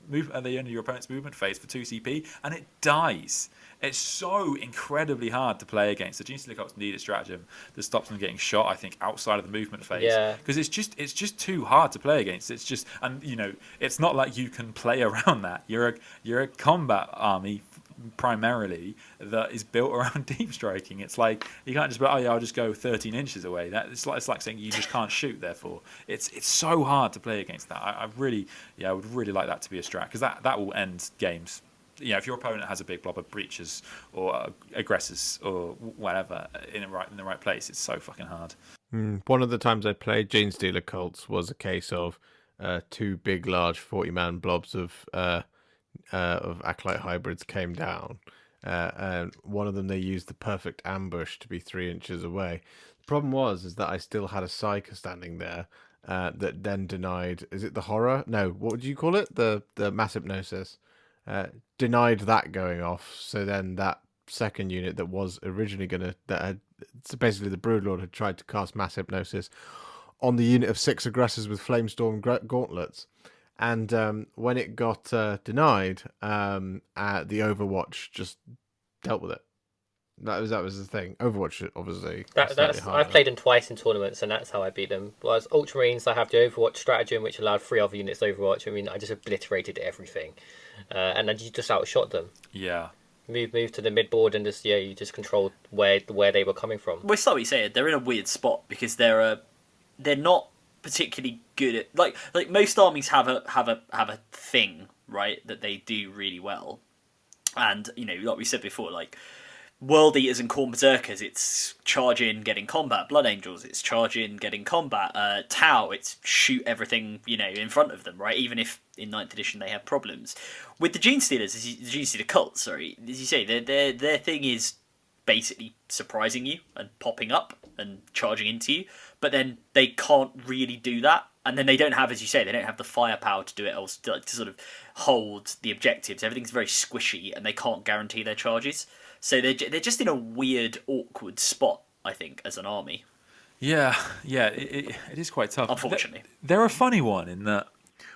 opponent's movement phase for 2 CP, and it dies. It's so incredibly hard to play against. The Genestealer cults need a stratagem that stops them getting shot, I think, outside of the movement phase. Yeah. Because it's just too hard to play against. It's just, and it's not like you can play around that. You're a combat army primarily that is built around deep striking. It's like you can't just be, I'll just go 13 inches away. It's like saying you just can't shoot. Therefore, it's so hard to play against that. I would really like that to be a strat, because that will end games. If your opponent has a big blob of breaches or aggressors or whatever in the right place, it's so fucking hard. One of the times I played Genestealer cults was a case of 2 big, large 40-man blobs of acolyte hybrids came down, and one of them they used the perfect ambush to be 3 inches away. The problem is that I still had a psyker standing there that then denied. Is it the horror? No, what would you call it? The mass hypnosis denied that going off. So then that second unit that was originally so basically the Broodlord had tried to cast mass hypnosis on the unit of 6 aggressors with Flamestorm gauntlets. And when it got denied, the Overwatch just dealt with it. That was the thing. Overwatch, obviously. I've played them twice in tournaments, and that's how I beat them. Whereas Ultramarines, I have the Overwatch stratagem, which allowed 3 other units to Overwatch. I mean, I just obliterated everything, and then you just outshot them. Yeah. Move to the midboard, and you just controlled where they were coming from. Well, it's like what you said. They're in a weird spot because they're not particularly good at like most armies have a thing, right, that they do really well, and like we said before, like World Eaters and Khorne Berserkers, it's charge in, get in combat. Blood Angels, it's charge in, get in combat. Tau, it's shoot everything in front of them, right? Even if in 9th edition they have problems. With the Genestealers, the Genestealer cults, sorry, as you say, their thing is basically surprising you and popping up and charging into you, but then they can't really do that, and then they don't have, as you say, they don't have the firepower to do it else to sort of hold the objectives. Everything's very squishy, and they can't guarantee their charges. So they're just in a weird, awkward spot, I think, as an army. Yeah, it is quite tough. Unfortunately. They're a funny one in that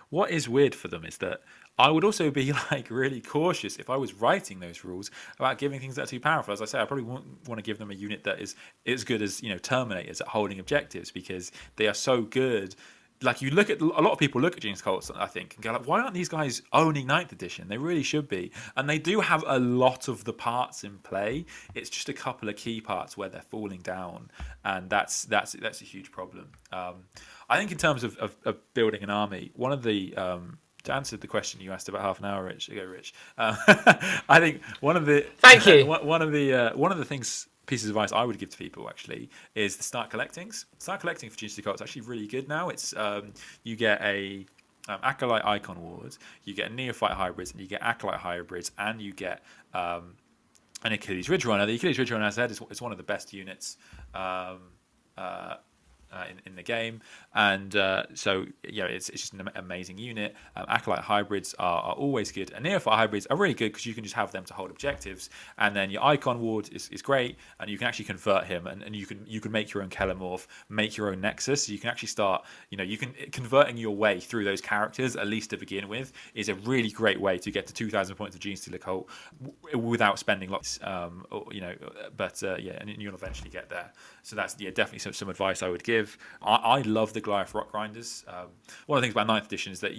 what is weird for them is that I would also be like really cautious if I was writing those rules about giving things that are too powerful. As I say, I probably wouldn't want to give them a unit that is as good as Terminators at holding objectives, because they are so good like you look at a lot of people look at Genius Cults, I think, and go like, why aren't these guys owning 9th edition? They really should be, and they do have a lot of the parts in play. It's just a couple of key parts where they're falling down, and that's a huge problem. I think in terms of building an army, one of the to answer the question you asked about half an hour ago, Rich, I think one of the Thank you. one of the pieces of advice I would give to people actually is the start collecting. Start collecting for Genestealer Cult is actually really good now. It's you get a Acolyte Icon Ward, you get a Neophyte Hybrids, and you get Acolyte Hybrids, and you get an Achilles Ridge Runner. The Achilles Ridge Runner, as I said, is one of the best units in the game, and so it's just an amazing unit. Acolyte Hybrids are always good, and Neophyte Hybrids are really good because you can just have them to hold objectives, and then your Icon Ward is great, and you can actually convert him, and you can make your own Kelemorph, make your own Nexus, so you can actually start, converting your way through those characters, at least to begin with, is a really great way to get to 2,000 points of Genestealer Cult without spending lots, and you'll eventually get there. So that's definitely some advice I would give. I love the Goliath Rock Grinders. One of the things about 9th edition is that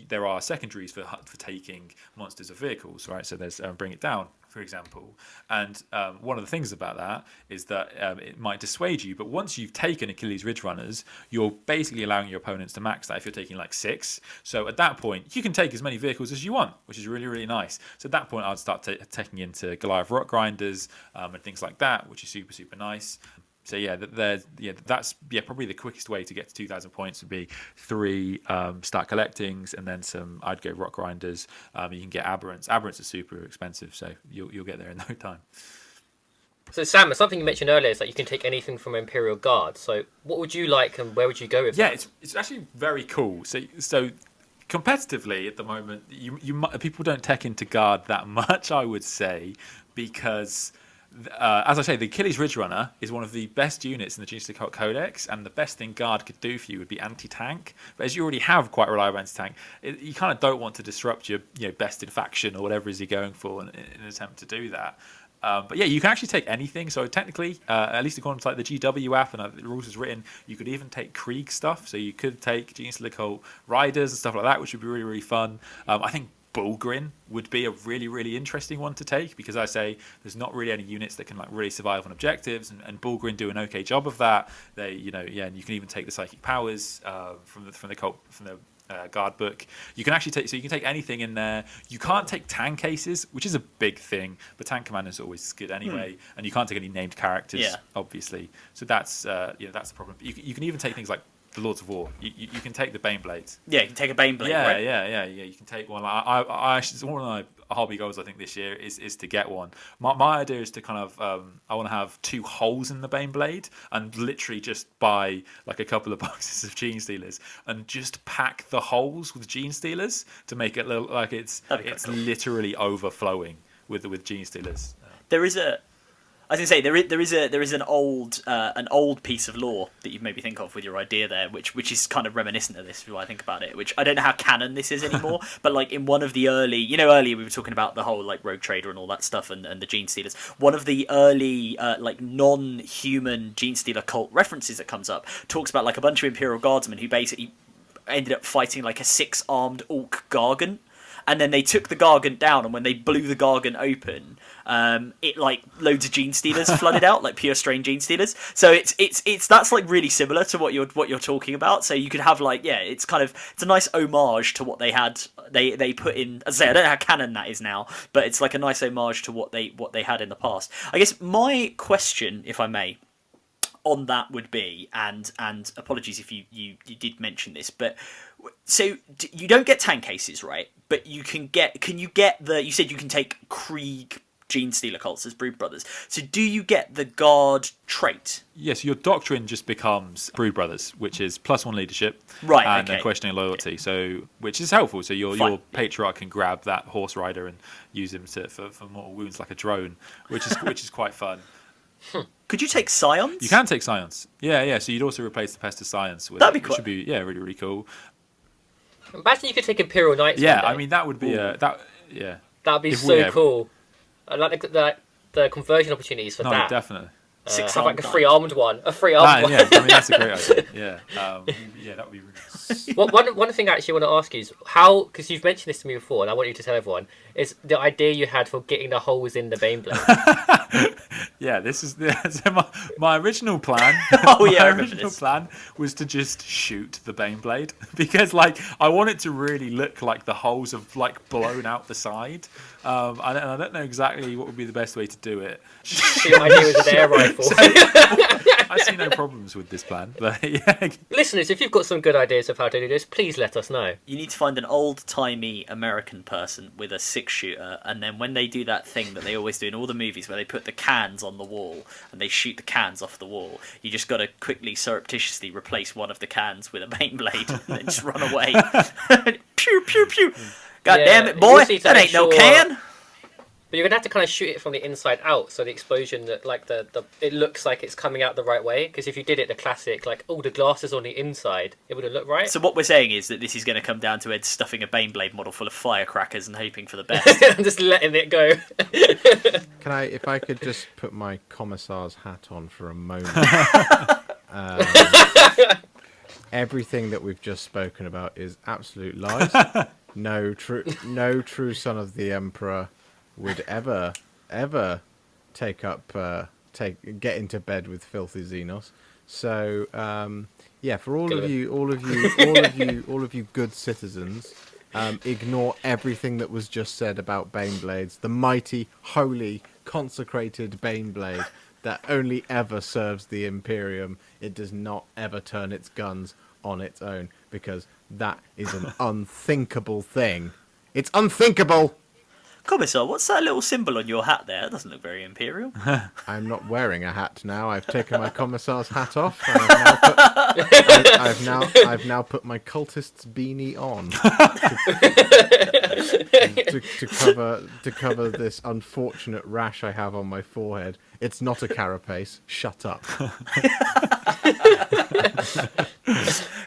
there are secondaries for taking monsters of vehicles, right? So there's Bring It Down, for example. And one of the things about that is that it might dissuade you, but once you've taken Achilles Ridge Runners, you're basically allowing your opponents to max that if you're taking like 6. So at that point, you can take as many vehicles as you want, which is really, really nice. So at that point, I'd start taking into Goliath Rock Grinders and things like that, which is super, super nice. So that's probably the quickest way to get to 2,000 points would be 3 start collectings, and then some. I'd go Rock Grinders. You can get Aberrants. Aberrants are super expensive, so you'll get there in no time. So Sam, something you mentioned earlier is that you can take anything from Imperial Guard. So what would you like, and where would you go with that? Yeah, it's actually very cool. So competitively at the moment, people don't tech into Guard that much, I would say, because. As I say, the Achilles Ridge Runner is one of the best units in the Genestealer Cult Codex, and the best thing Guard could do for you would be anti-tank. But as you already have quite a reliable anti-tank, you kind of don't want to disrupt your best in faction or whatever it is you're going for in an attempt to do that. But yeah, you can actually take anything. So technically, at least according to like the GW app and the rules is written, you could even take Krieg stuff. So you could take Genestealer Cult Riders and stuff like that, which would be really, really fun. I think Bullgrin would be a really, really interesting one to take, because I say there's not really any units that can like really survive on objectives, and Bullgrin do an okay job of that. They, and you can even take the psychic powers from the Guard book. You can actually take anything in there. You can't take tank cases, which is a big thing, but tank commander is always good anyway. And you can't take any named characters, obviously. So that's that's the problem. You can even take things like the Lords of War. You can take the Baneblades. Yeah, you can take a Baneblade. Yeah, right? yeah. You can take one. I it's one of my hobby goals I think this year is to get one. My idea is to kind of I want to have 2 holes in the Baneblade and literally just buy like a couple of boxes of Genestealers and just pack the holes with Genestealers to make it look like it's cool. literally overflowing with Genestealers. There is a. I was going to say there is an old piece of lore that you maybe think of with your idea there, which is kind of reminiscent of this. If I think about it, which I don't know how canon this is anymore, but like in one of the early, earlier we were talking about the whole like Rogue Trader and all that stuff and the Genestealers. One of the early like non-human Genestealer cult references that comes up talks about like a bunch of Imperial Guardsmen who basically ended up fighting like a 6-armed Orc Gargant. And then they took the Gargant down, and when they blew the Gargant open, it like loads of Genestealers flooded out, like pure strain Genestealers. So it's that's like really similar to what you're talking about. So you could have like it's a nice homage to what they had. They put in. As I say, I don't know how canon that is now, but it's like a nice homage to what they had in the past. I guess my question, if I may, on that would be, and apologies if you did mention this, but so you don't get tank cases, right? But you can you said you can take Krieg Genestealer cults as Brood Brothers. So do you get the Guard trait? Yes, your doctrine just becomes Brood Brothers, which is +1 leadership, right? And then questioning loyalty. So which is helpful. So your Patriarch can grab that horse rider and use him for mortal wounds like a drone, which is quite fun. Could you take Scions? You can take Scions. Yeah. So you'd also replace the Pest of Scions with That'd be which would be really, really cool. Imagine you could take Imperial Knights. Yeah, I mean that would be that'd be cool. I like the conversion opportunities for that. Definitely. Have like a free armed one. Yeah, I mean that's a great idea. Yeah, that would be really nice. One thing I actually want to ask you is how, because you've mentioned this to me before, and I want you to tell everyone, is the idea you had for getting the holes in the Baneblade. Yeah, this is so my original plan. Oh, yeah, I my remember original this. plan was to just shoot the Baneblade because, like, I want it to really look like the holes have like blown out the side. And I don't know exactly what would be the best way to do it. So your idea was an air rifle. I see no problems with this plan. But yeah, Listeners, if you've got some good ideas of how to do this, please let us know. You need to find an old-timey American person with a 6-shooter, and then when they do that thing that they always do in all the movies where they put the cans on the wall and they shoot the cans off the wall, you just got to quickly, surreptitiously replace one of the cans with a Baneblade and then just run away. Pew, pew, pew. God damn it, boy, you just need to that ain't no ensure- can. But you're gonna have to kind of shoot it from the inside out, so the explosion, that like the it looks like it's coming out the right way. Because if you did it the classic, like, oh, the glass is on the inside, it wouldn't look right. So what we're saying is that this is going to come down to Ed stuffing a Baneblade model full of firecrackers and hoping for the best. I'm just letting it go. If I could just put my commissar's hat on for a moment. Everything that we've just spoken about is absolute lies. No true son of the Emperor would ever get into bed with filthy Xenos. So yeah, for all of you good citizens, ignore everything that was just said about Baneblades, the mighty, holy, consecrated Baneblade that only ever serves the Imperium. It does not ever turn its guns on its own, because that is an unthinkable thing. It's unthinkable! Commissar, what's that little symbol on your hat there? That doesn't look very Imperial. I'm not wearing a hat now. I've taken my commissar's hat off. I've now put my cultist's beanie on to cover this unfortunate rash I have on my forehead. It's not a carapace. Shut up.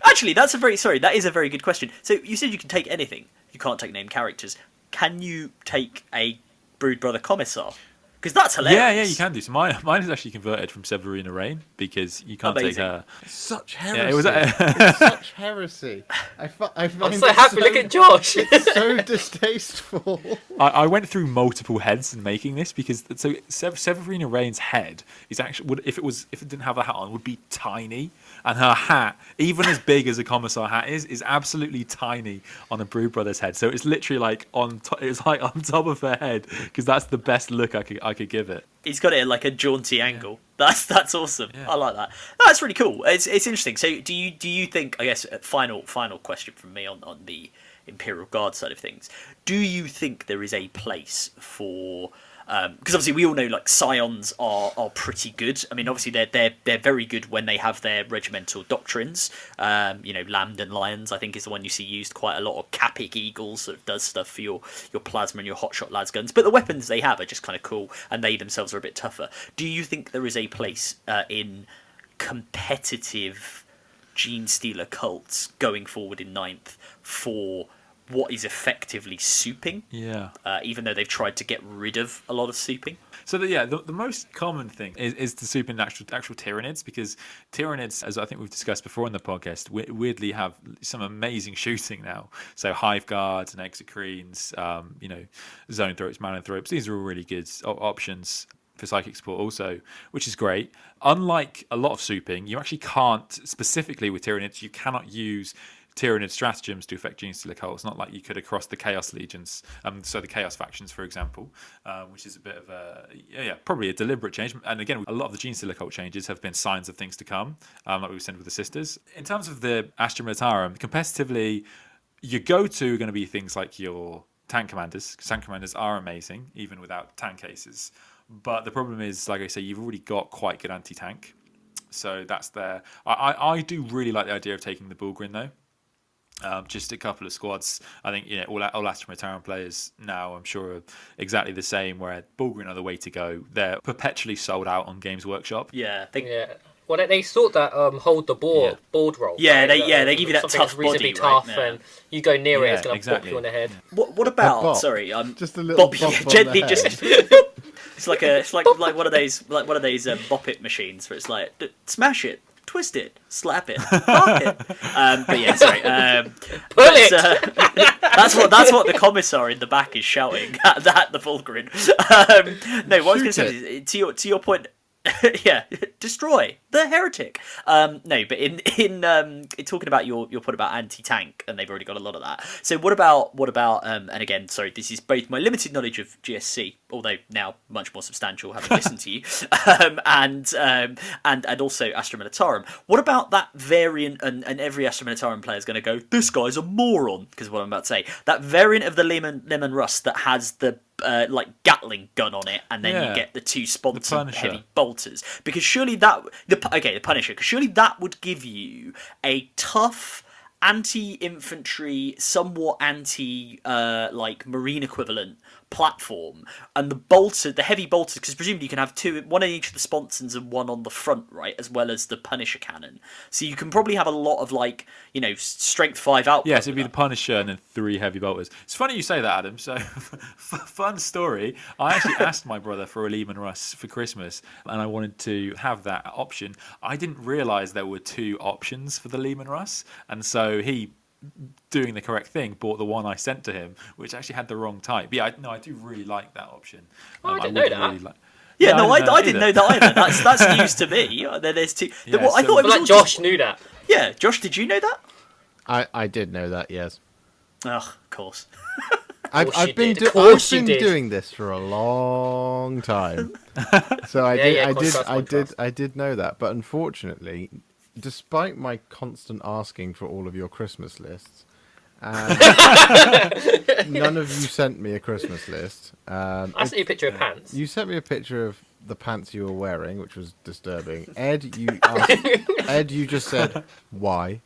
Actually, that is a very good question. So you said you can take anything. You can't take named characters. Can you take a Brood Brother Commissar? Because that's hilarious. yeah, you can do. So mine is actually converted from Severina Rain because you can't Amazing. take her. Such heresy. Yeah, it was. It's such heresy. I find I'm so happy. Look at Josh. It's so distasteful. I went through multiple heads in making this because Severina Rain's head is actually if it didn't have a hat on would be tiny, and her hat, even as big as a commissar hat is absolutely tiny on a Brood Brother's head. So it's literally like it's like on top of her head because that's the best look I could give it. He's got it at like a jaunty angle. That's awesome. Yeah. I like that. That's really cool. It's interesting. So do you think? I guess final question from me on the Imperial Guard side of things. Do you think there is a place for? Because obviously we all know like scions are pretty good. I mean, obviously they're very good when they have their regimental doctrines. Lambden Lions I think is the one you see used quite a lot, or Capic Eagles that does stuff for your plasma and your hotshot lads guns. But the weapons they have are just kind of cool, and they themselves are a bit tougher. Do you think there is a place in competitive Genestealer cults going forward in 9th for what is effectively souping? Yeah. Even though they've tried to get rid of a lot of souping. So the most common thing is to soup in actual Tyranids, because Tyranids, as I think we've discussed before in the podcast, weirdly have some amazing shooting now. So Hive Guards and Exocrines, Zone Throats, Malanthrapes, these are all really good options for psychic support also, which is great. Unlike a lot of souping, you actually can't, specifically with Tyranids, you cannot use Tyranid stratagems to affect Genestealer cults, not like you could across the Chaos Legions, so the Chaos factions, for example, which is a bit of probably a deliberate change. And again, a lot of the Genestealer cult changes have been signs of things to come, like we said with the Sisters. In terms of the Astra Militarum, competitively, your go-to are going to be things like your tank commanders, because tank commanders are amazing, even without tank cases. But the problem is, like I say, you've already got quite good anti-tank. So that's there. I do really like the idea of taking the Bulgrin, though. Just a couple of squads. I think all Astra Militarum players now, I'm sure, are exactly the same. Where Bulgrin are the way to go. They're perpetually sold out on Games Workshop. Yeah. Well, they sort that hold the board roll. Yeah, right? they give you that tough reasonably body, tough, right? and you go near it, it's going to pop you on the head. What about? Bop. Sorry, just a little bop, bop on gently, the just. head. It's like one of those bop it machines where it's like smash it twist it, slap it, mark it. But yeah, sorry. Pull it! That's what the commissar in the back is shouting at the Vulgrin. No, what I was going to say is, to your point. Yeah, destroy the heretic. No, but in talking about your point about anti-tank, and they've already got a lot of that. So what about and again, sorry, this is both my limited knowledge of GSC, although now much more substantial having listened to you, and also Astra Militarum. What about that variant? And every Astra Militarum player is going to go, this guy's a moron, because what I'm about to say, that variant of the Lemon Rust that has the like Gatling gun on it, and then you get the two sponsored heavy bolters. Because surely the Punisher. Because surely that would give you a tough anti-infantry, somewhat anti like marine equivalent platform, and the heavy bolters, because presumably you can have one on each of the sponsons and one on the front, right, as well as the Punisher cannon. So you can probably have a lot of strength 5 output. Yes, it'd be the Punisher and then 3 heavy bolters. It's funny you say that, Adam. So, fun story. I actually asked my brother for a Lehman Russ for Christmas, and I wanted to have that option. I didn't realise there were 2 options for the Lehman Russ, and so he, doing the correct thing, bought the one I sent to him, which actually had the wrong type. But yeah, I do really like that option. I didn't know that. I didn't know that either. That's news to me. There's 2. Yeah, I thought it was Josh knew that. Yeah, Josh, did you know that? I did know that, yes. Oh, of course. I've been doing this for a long time, so I did know that. But unfortunately, despite my constant asking for all of your Christmas lists, none of you sent me a Christmas list. I sent you a picture of pants. You sent me a picture of the pants you were wearing, which was disturbing. Ed, you just said why.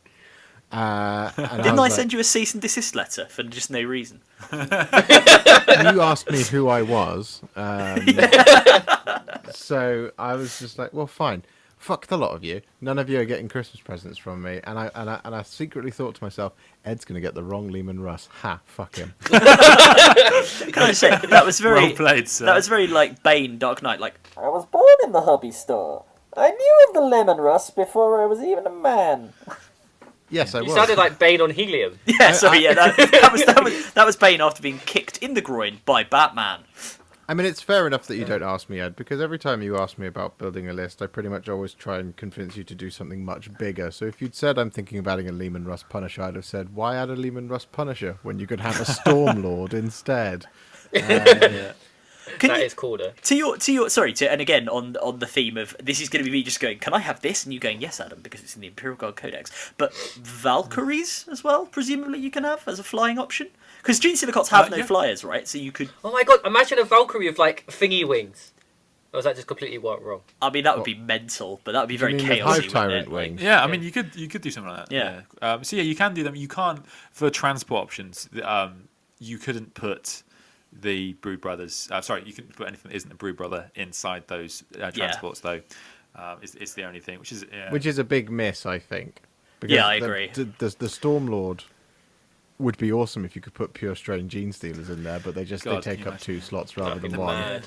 Didn't I send you a cease and desist letter for just no reason? You asked me who I was, so I was just like, well, fine. Fuck the lot of you. None of you are getting Christmas presents from me. And I secretly thought to myself, Ed's going to get the wrong Lehman Russ. Ha, fuck him. Can I say, that was very well played, sir. That was very like Bane, Dark Knight. Like, I was born in the hobby store. I knew of the Lemon Russ before I was even a man. Yes, I was. You sounded like Bane on helium. Yeah, sorry, yeah, that was Bane after being kicked in the groin by Batman. I mean, it's fair enough that you don't ask me, Ed, because every time you ask me about building a list, I pretty much always try and convince you to do something much bigger. So if you'd said I'm thinking of adding a Lehman Russ Punisher, I'd have said, why add a Lehman Russ Punisher when you could have a Stormlord instead? That is cooler. And again on the theme of this is going to be me just going, can I have this? And you going, yes, Adam, because it's in the Imperial Guard Codex. But Valkyries as well, presumably you can have as a flying option. Because Genestealer cots have no flyers, right? So you could... Oh my god, imagine a Valkyrie with, like, thingy wings. Or was that just completely wrong? I mean, that would be mental, but that would be very chaotic. Hive Tyrant wings. Yeah, I mean, you could do something like that. Yeah. So, yeah, you can do them. You can't... For transport options, you couldn't put the Brood Brothers... you couldn't put anything that isn't a Brood Brother inside those transports, though. It's the only thing, which is... Which is a big miss, I think. Because I agree. The Stormlord would be awesome if you could put Pure Strain Genestealers in there, but they take up 2 slots rather than 1.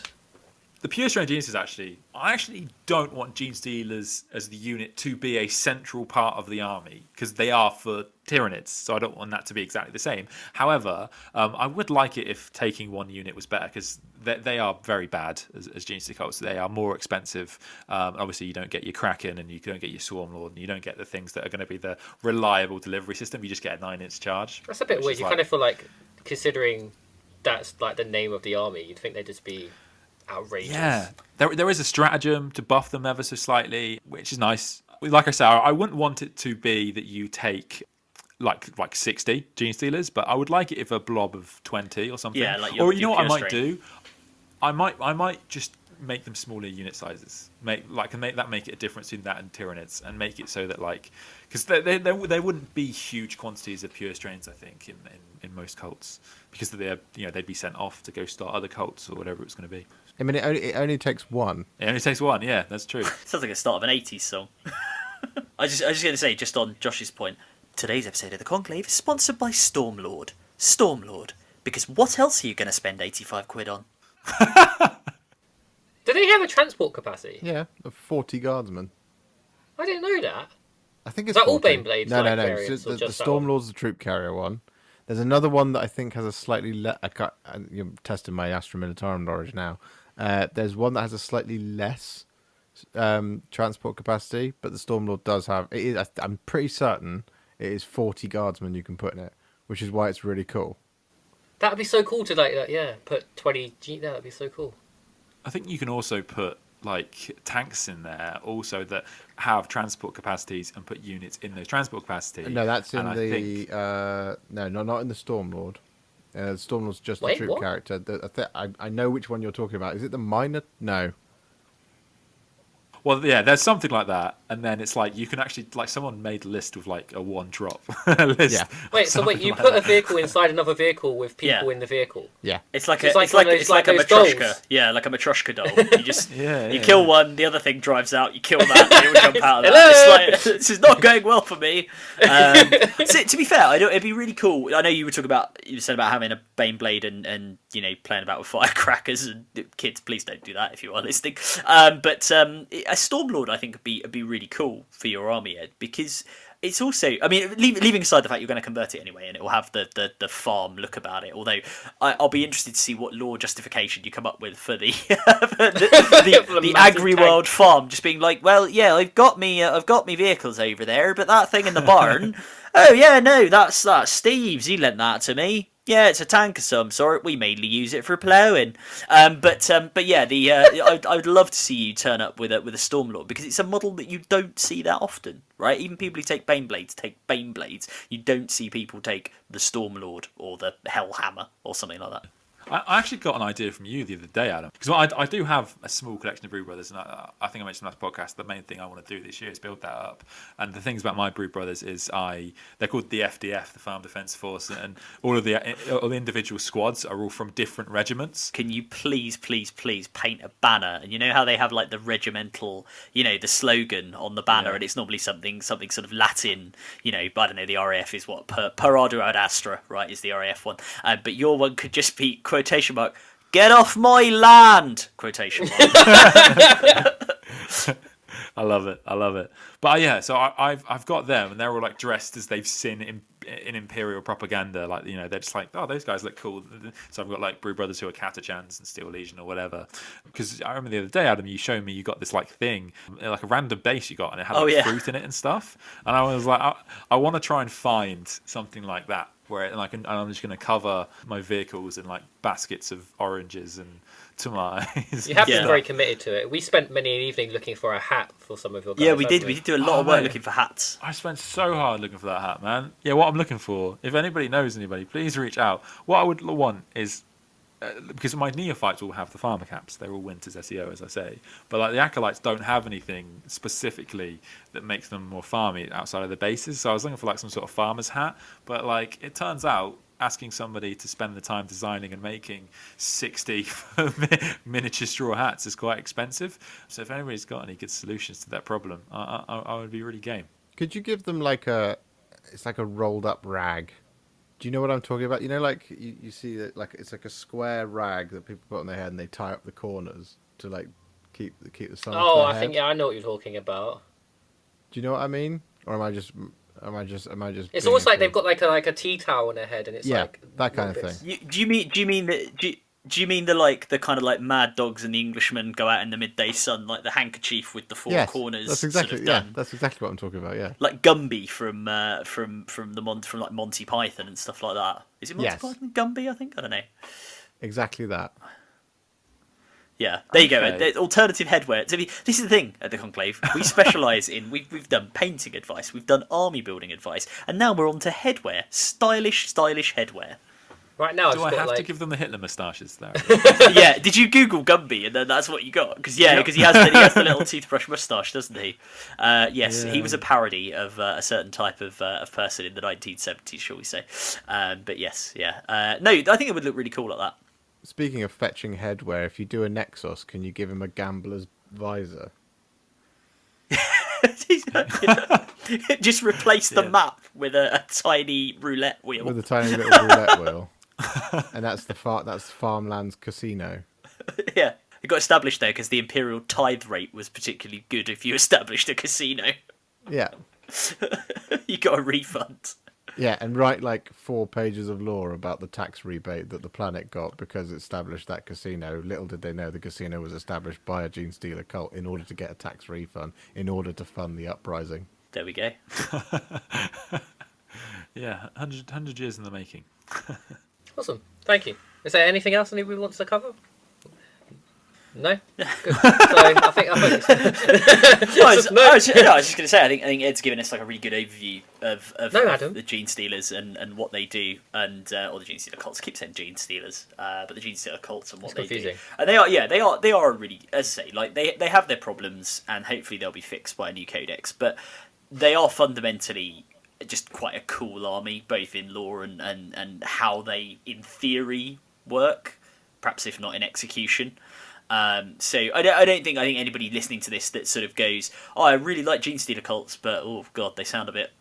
The Pure Strain Genestealers I actually don't want Genestealers as the unit to be a central part of the army, because they are for Tyranids, so I don't want that to be exactly the same. However, I would like it if taking 1 unit was better, because they are very bad as Genestealer cults. They are more expensive. Obviously, you don't get your Kraken, and you don't get your Swarmlord, and you don't get the things that are going to be the reliable delivery system. You just get a 9-inch charge. That's a bit weird. You kind of feel like, considering that's like the name of the army, you'd think they'd just be outrageous. Yeah, there is a stratagem to buff them ever so slightly, which is nice. Like I say, I wouldn't want it to be that you take like 60 Genestealers, but I would like it if a blob of 20 or something. Yeah, like or you know what I might do? I might just make them smaller unit sizes. Make it a difference in that and Tyranids, and make it so that because there wouldn't be huge quantities of pure strains, I think, in most cults, because they'd be sent off to go start other cults or whatever it's going to be. I mean, it only takes 1. It only takes 1. Yeah, that's true. Sounds like the start of an 80s song. I was just going to say, just on Josh's point, today's episode of the Conclave is sponsored by Stormlord. Stormlord, because what else are you going to spend 85 quid on? Do they have a transport capacity? Yeah, of 40 guardsmen. I didn't know that. I think Is it's that all 14. Baneblades? No, like, no. variants, So or the just that one? Stormlord's the troop carrier one. There's another one that I think has a slightly you're testing my Astra Militarum knowledge now. There's one that has a slightly less transport capacity, but the Stormlord does have. It is. I'm pretty certain it is 40 guardsmen you can put in it, which is why it's really cool. That'd be so cool to put 20 G. That'd be so cool. I think you can also put like tanks in there also that have transport capacities and put units in those transport capacities. No, that's in And I the think- not in the Stormlord. Stormlord's just Wait, a troop what? character. I know which one you're talking about. Is it the minor? No. Well, yeah, there's something like that, and then it's like you can actually like someone made a list with like a one drop list. Yeah. Wait, so Something you like put that. a vehicle inside another vehicle with people Yeah. in the vehicle. Yeah. It's like It's a like it's like one of those- it's like a like those matryoshka. dolls. Yeah, like a matryoshka doll. You just Yeah, kill one, the other thing drives out. You kill that, they all jump out of that. It's like this is not going well for me. So, to be fair, it'd be really cool. I know you said about having a Baneblade and playing about with firecrackers and kids. Please don't do that if you are listening. But a Stormlord, I think, would be really cool for your army, Ed, because it's also, I mean, leaving aside the fact you're going to convert it anyway, and it will have the farm look about it. Although I'll be interested to see what law justification you come up with for the the massive agri-world farm, just being like, well, yeah, I've got me vehicles over there, but that thing in the barn, oh yeah, no, that's Steve's. He lent that to me. Yeah, it's a tank of some sort. We mainly use it for ploughing. But yeah, I would love to see you turn up with a Stormlord, because it's a model that you don't see that often, right? Even people who take Baneblades. You don't see people take the Stormlord or the Hellhammer or something like that. I actually got an idea from you the other day, Adam, because I do have a small collection of Brood Brothers, and I think I mentioned in last podcast, the main thing I want to do this year is build that up. And the things about my Brood Brothers is they're called the FDF, the Farm Defence Force, and all the individual squads are all from different regiments. Can you please paint a banner? And you know how they have like the regimental, the slogan on the banner, Yeah. and it's normally something sort of Latin, I don't know, the RAF is what, per ardua ad astra, right, is the RAF one. But your one could just be quotation mark, "Get off my land!" quotation mark. I love it. But yeah, so I've got them, and they're all like dressed as they've seen in Imperial propaganda. Like, they're just like, oh, those guys look cool. So I've got like Brood Brothers who are Catachans and Steel Legion or whatever. Because I remember the other day, Adam, you showed me you got this like thing, like a random base you got, and it had like fruit in it and stuff. And I was like, I want to try and find something like that, where I'm just going to cover my vehicles in like baskets of oranges and tomatoes. You have Yeah. been very committed to it. We spent many an evening looking for a hat for some of your guys. Yeah, we did. haven't We did do a lot of Oh, work mate. looking for hats. I spent so hard looking for that hat, man. Yeah, what I'm looking for, if anybody knows anybody, please reach out. What I would want is, because my neophytes all have the farmer caps, they're all Winter's SEO, as I say, but like the acolytes don't have anything specifically that makes them more farmy outside of the bases, so I was looking for like some sort of farmer's hat, but like it turns out asking somebody to spend the time designing and making 60 miniature straw hats is quite expensive, so if anybody's got any good solutions to that problem, I would be really game. Could you give them it's like a rolled up rag? Do you know what I'm talking about? Like you see that, like it's like a square rag that people put on their head and they tie up the corners to like keep the sun off Oh, their I head. think I know what you're talking about. Do you know what I mean? Or am I just? It's being almost a like they've fool? got like a tea towel on their head, and it's Yeah, like that kind of little bits. thing. Do you mean the kind of like Mad Dogs and the Englishmen go out in the midday sun, like the handkerchief with the four Yes, corners? that's exactly sort of done? that's exactly what I'm talking about. Yeah. Like Gumby from like Monty Python and stuff like that. Is it Monty Yes. Python? Gumby, I think. I don't know. Exactly that. Yeah, there you go. Okay. Alternative headwear. So this is the thing at the Conclave. We specialise in. We've done painting advice. We've done army building advice, and now we're on to headwear. Stylish headwear. Right now, Do I've I got have like to give them the Hitler moustaches there? Yeah. Did you Google Gumby and then that's what you got? Because he has the little toothbrush moustache, doesn't he? Yes, Yeah. he was a parody of a certain type of person in the 1970s, shall we say? But yes, yeah. No, I think it would look really cool like that. Speaking of fetching headwear, if you do a Nexus, can you give him a gambler's visor? Just replace the Yeah. map with a tiny roulette wheel. With a tiny little roulette wheel. And that's Farmland's casino. Yeah. It got established there because the imperial tithe rate was particularly good if you established a casino. Yeah. You got a refund. Yeah, and write like 4 pages of lore about the tax rebate that the planet got because it established that casino. Little did they know the casino was established by a Genestealer cult in order to get a tax refund, in order to fund the uprising. There we go. Yeah, 100 years in the making. Awesome. Thank you. Is there anything else anybody wants to cover? No? Good. So I think I was just going to say, I think Ed's given us like a really good overview of the Genestealers and what they do, and or the Genestealer cults. I keep saying Genestealers, but the Genestealer cults and what they do. And they are really, as I say, like they have their problems, and hopefully they'll be fixed by a new codex. But they are fundamentally just quite a cool army, both in lore and how they, in theory, work. Perhaps if not in execution. So I think anybody listening to this that sort of goes, oh, I really like Genestealer cults, but oh god, they sound a bit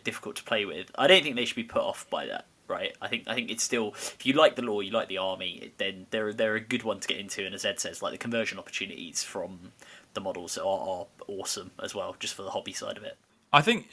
difficult to play with. I don't think they should be put off by that, right? I think it's still, if you like the lore, you like the army, then they're a good one to get into. And as Ed says, like the conversion opportunities from the models are awesome as well, just for the hobby side of it. I think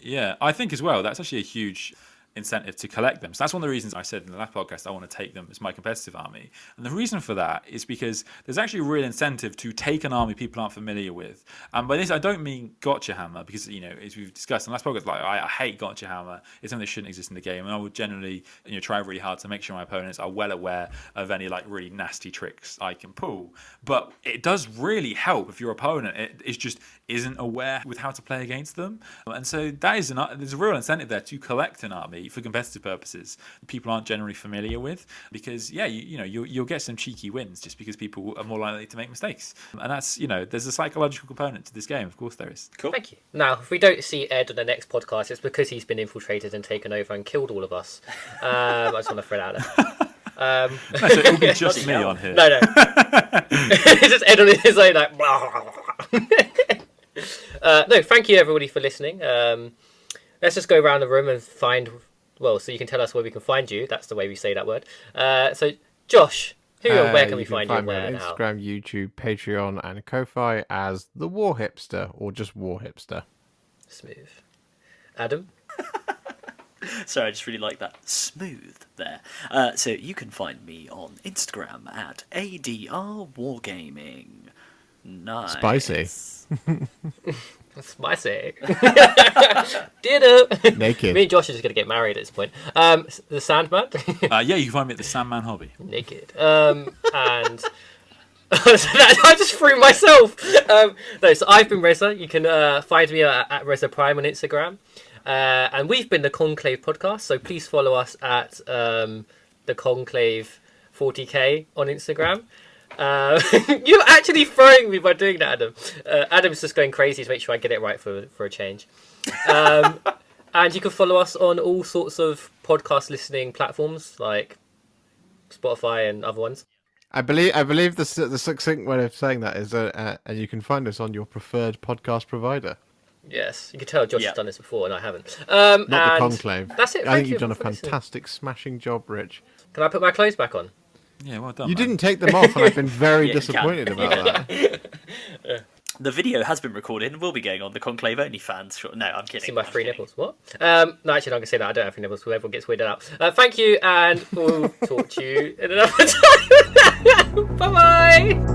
as well that's actually a huge incentive to collect them. So that's one of the reasons I said in the last podcast I want to take them as my competitive army. And the reason for that is because there's actually a real incentive to take an army people aren't familiar with. And by this I don't mean Gotcha Hammer, because as we've discussed in the last podcast, like I hate Gotcha Hammer. It's something that shouldn't exist in the game, and I would generally try really hard to make sure my opponents are well aware of any like really nasty tricks I can pull. But it does really help if your opponent isn't aware with how to play against them. And so there's a real incentive there to collect an army for competitive purposes that people aren't generally familiar with, because you'll get some cheeky wins just because people are more likely to make mistakes, and that's there's a psychological component to this game. Of course there is. Cool. Thank you. Now, if we don't see Ed on the next podcast, it's because he's been infiltrated and taken over and killed all of us. I just want to throw that out there. So it'll be just me on here. No. It's just Ed on his own, like. No, thank you everybody for listening. Let's just go around the room and find. Well, so you can tell us where we can find you. That's the way we say that word. So, Josh, where can we find you? Where on Instagram, YouTube, Patreon, and Ko-Fi as the Warhipster, or just Warhipster. Smooth. Adam? Sorry, I just really like that. Smooth there. So you can find me on Instagram at ADRWargaming. Nice. Spicy. Spicy. Ditto. Naked. Me and Josh are just going to get married at this point. The Sandman. Yeah, you can find me at the Sandman Hobby. Naked. And I just threw myself. So I've been Rezza. You can find me at Rezzaprime on Instagram. And we've been the Conclave podcast. So please follow us at the Conclave 40k on Instagram. You're actually throwing me by doing that, Adam. Adam's just going crazy to make sure I get it right for a change. And you can follow us on all sorts of podcast listening platforms like Spotify and other ones. I believe the succinct way of saying that is and you can find us on your preferred podcast provider. Yes, you can tell Josh has done this before and I haven't. Not the Conclave. That's it. I think you've done a fantastic, smashing job, Rich. Can I put my clothes back on? Yeah, well done. You didn't take them off, and I've been very disappointed about that. The video has been recorded and will be going on the Conclave OnlyFans. Sure. No, I'm kidding. See my free nipples. What? No, actually, I'm going to say that. I don't have free nipples, so everyone gets weirded out. Thank you, and we'll talk to you in another time. Bye-bye.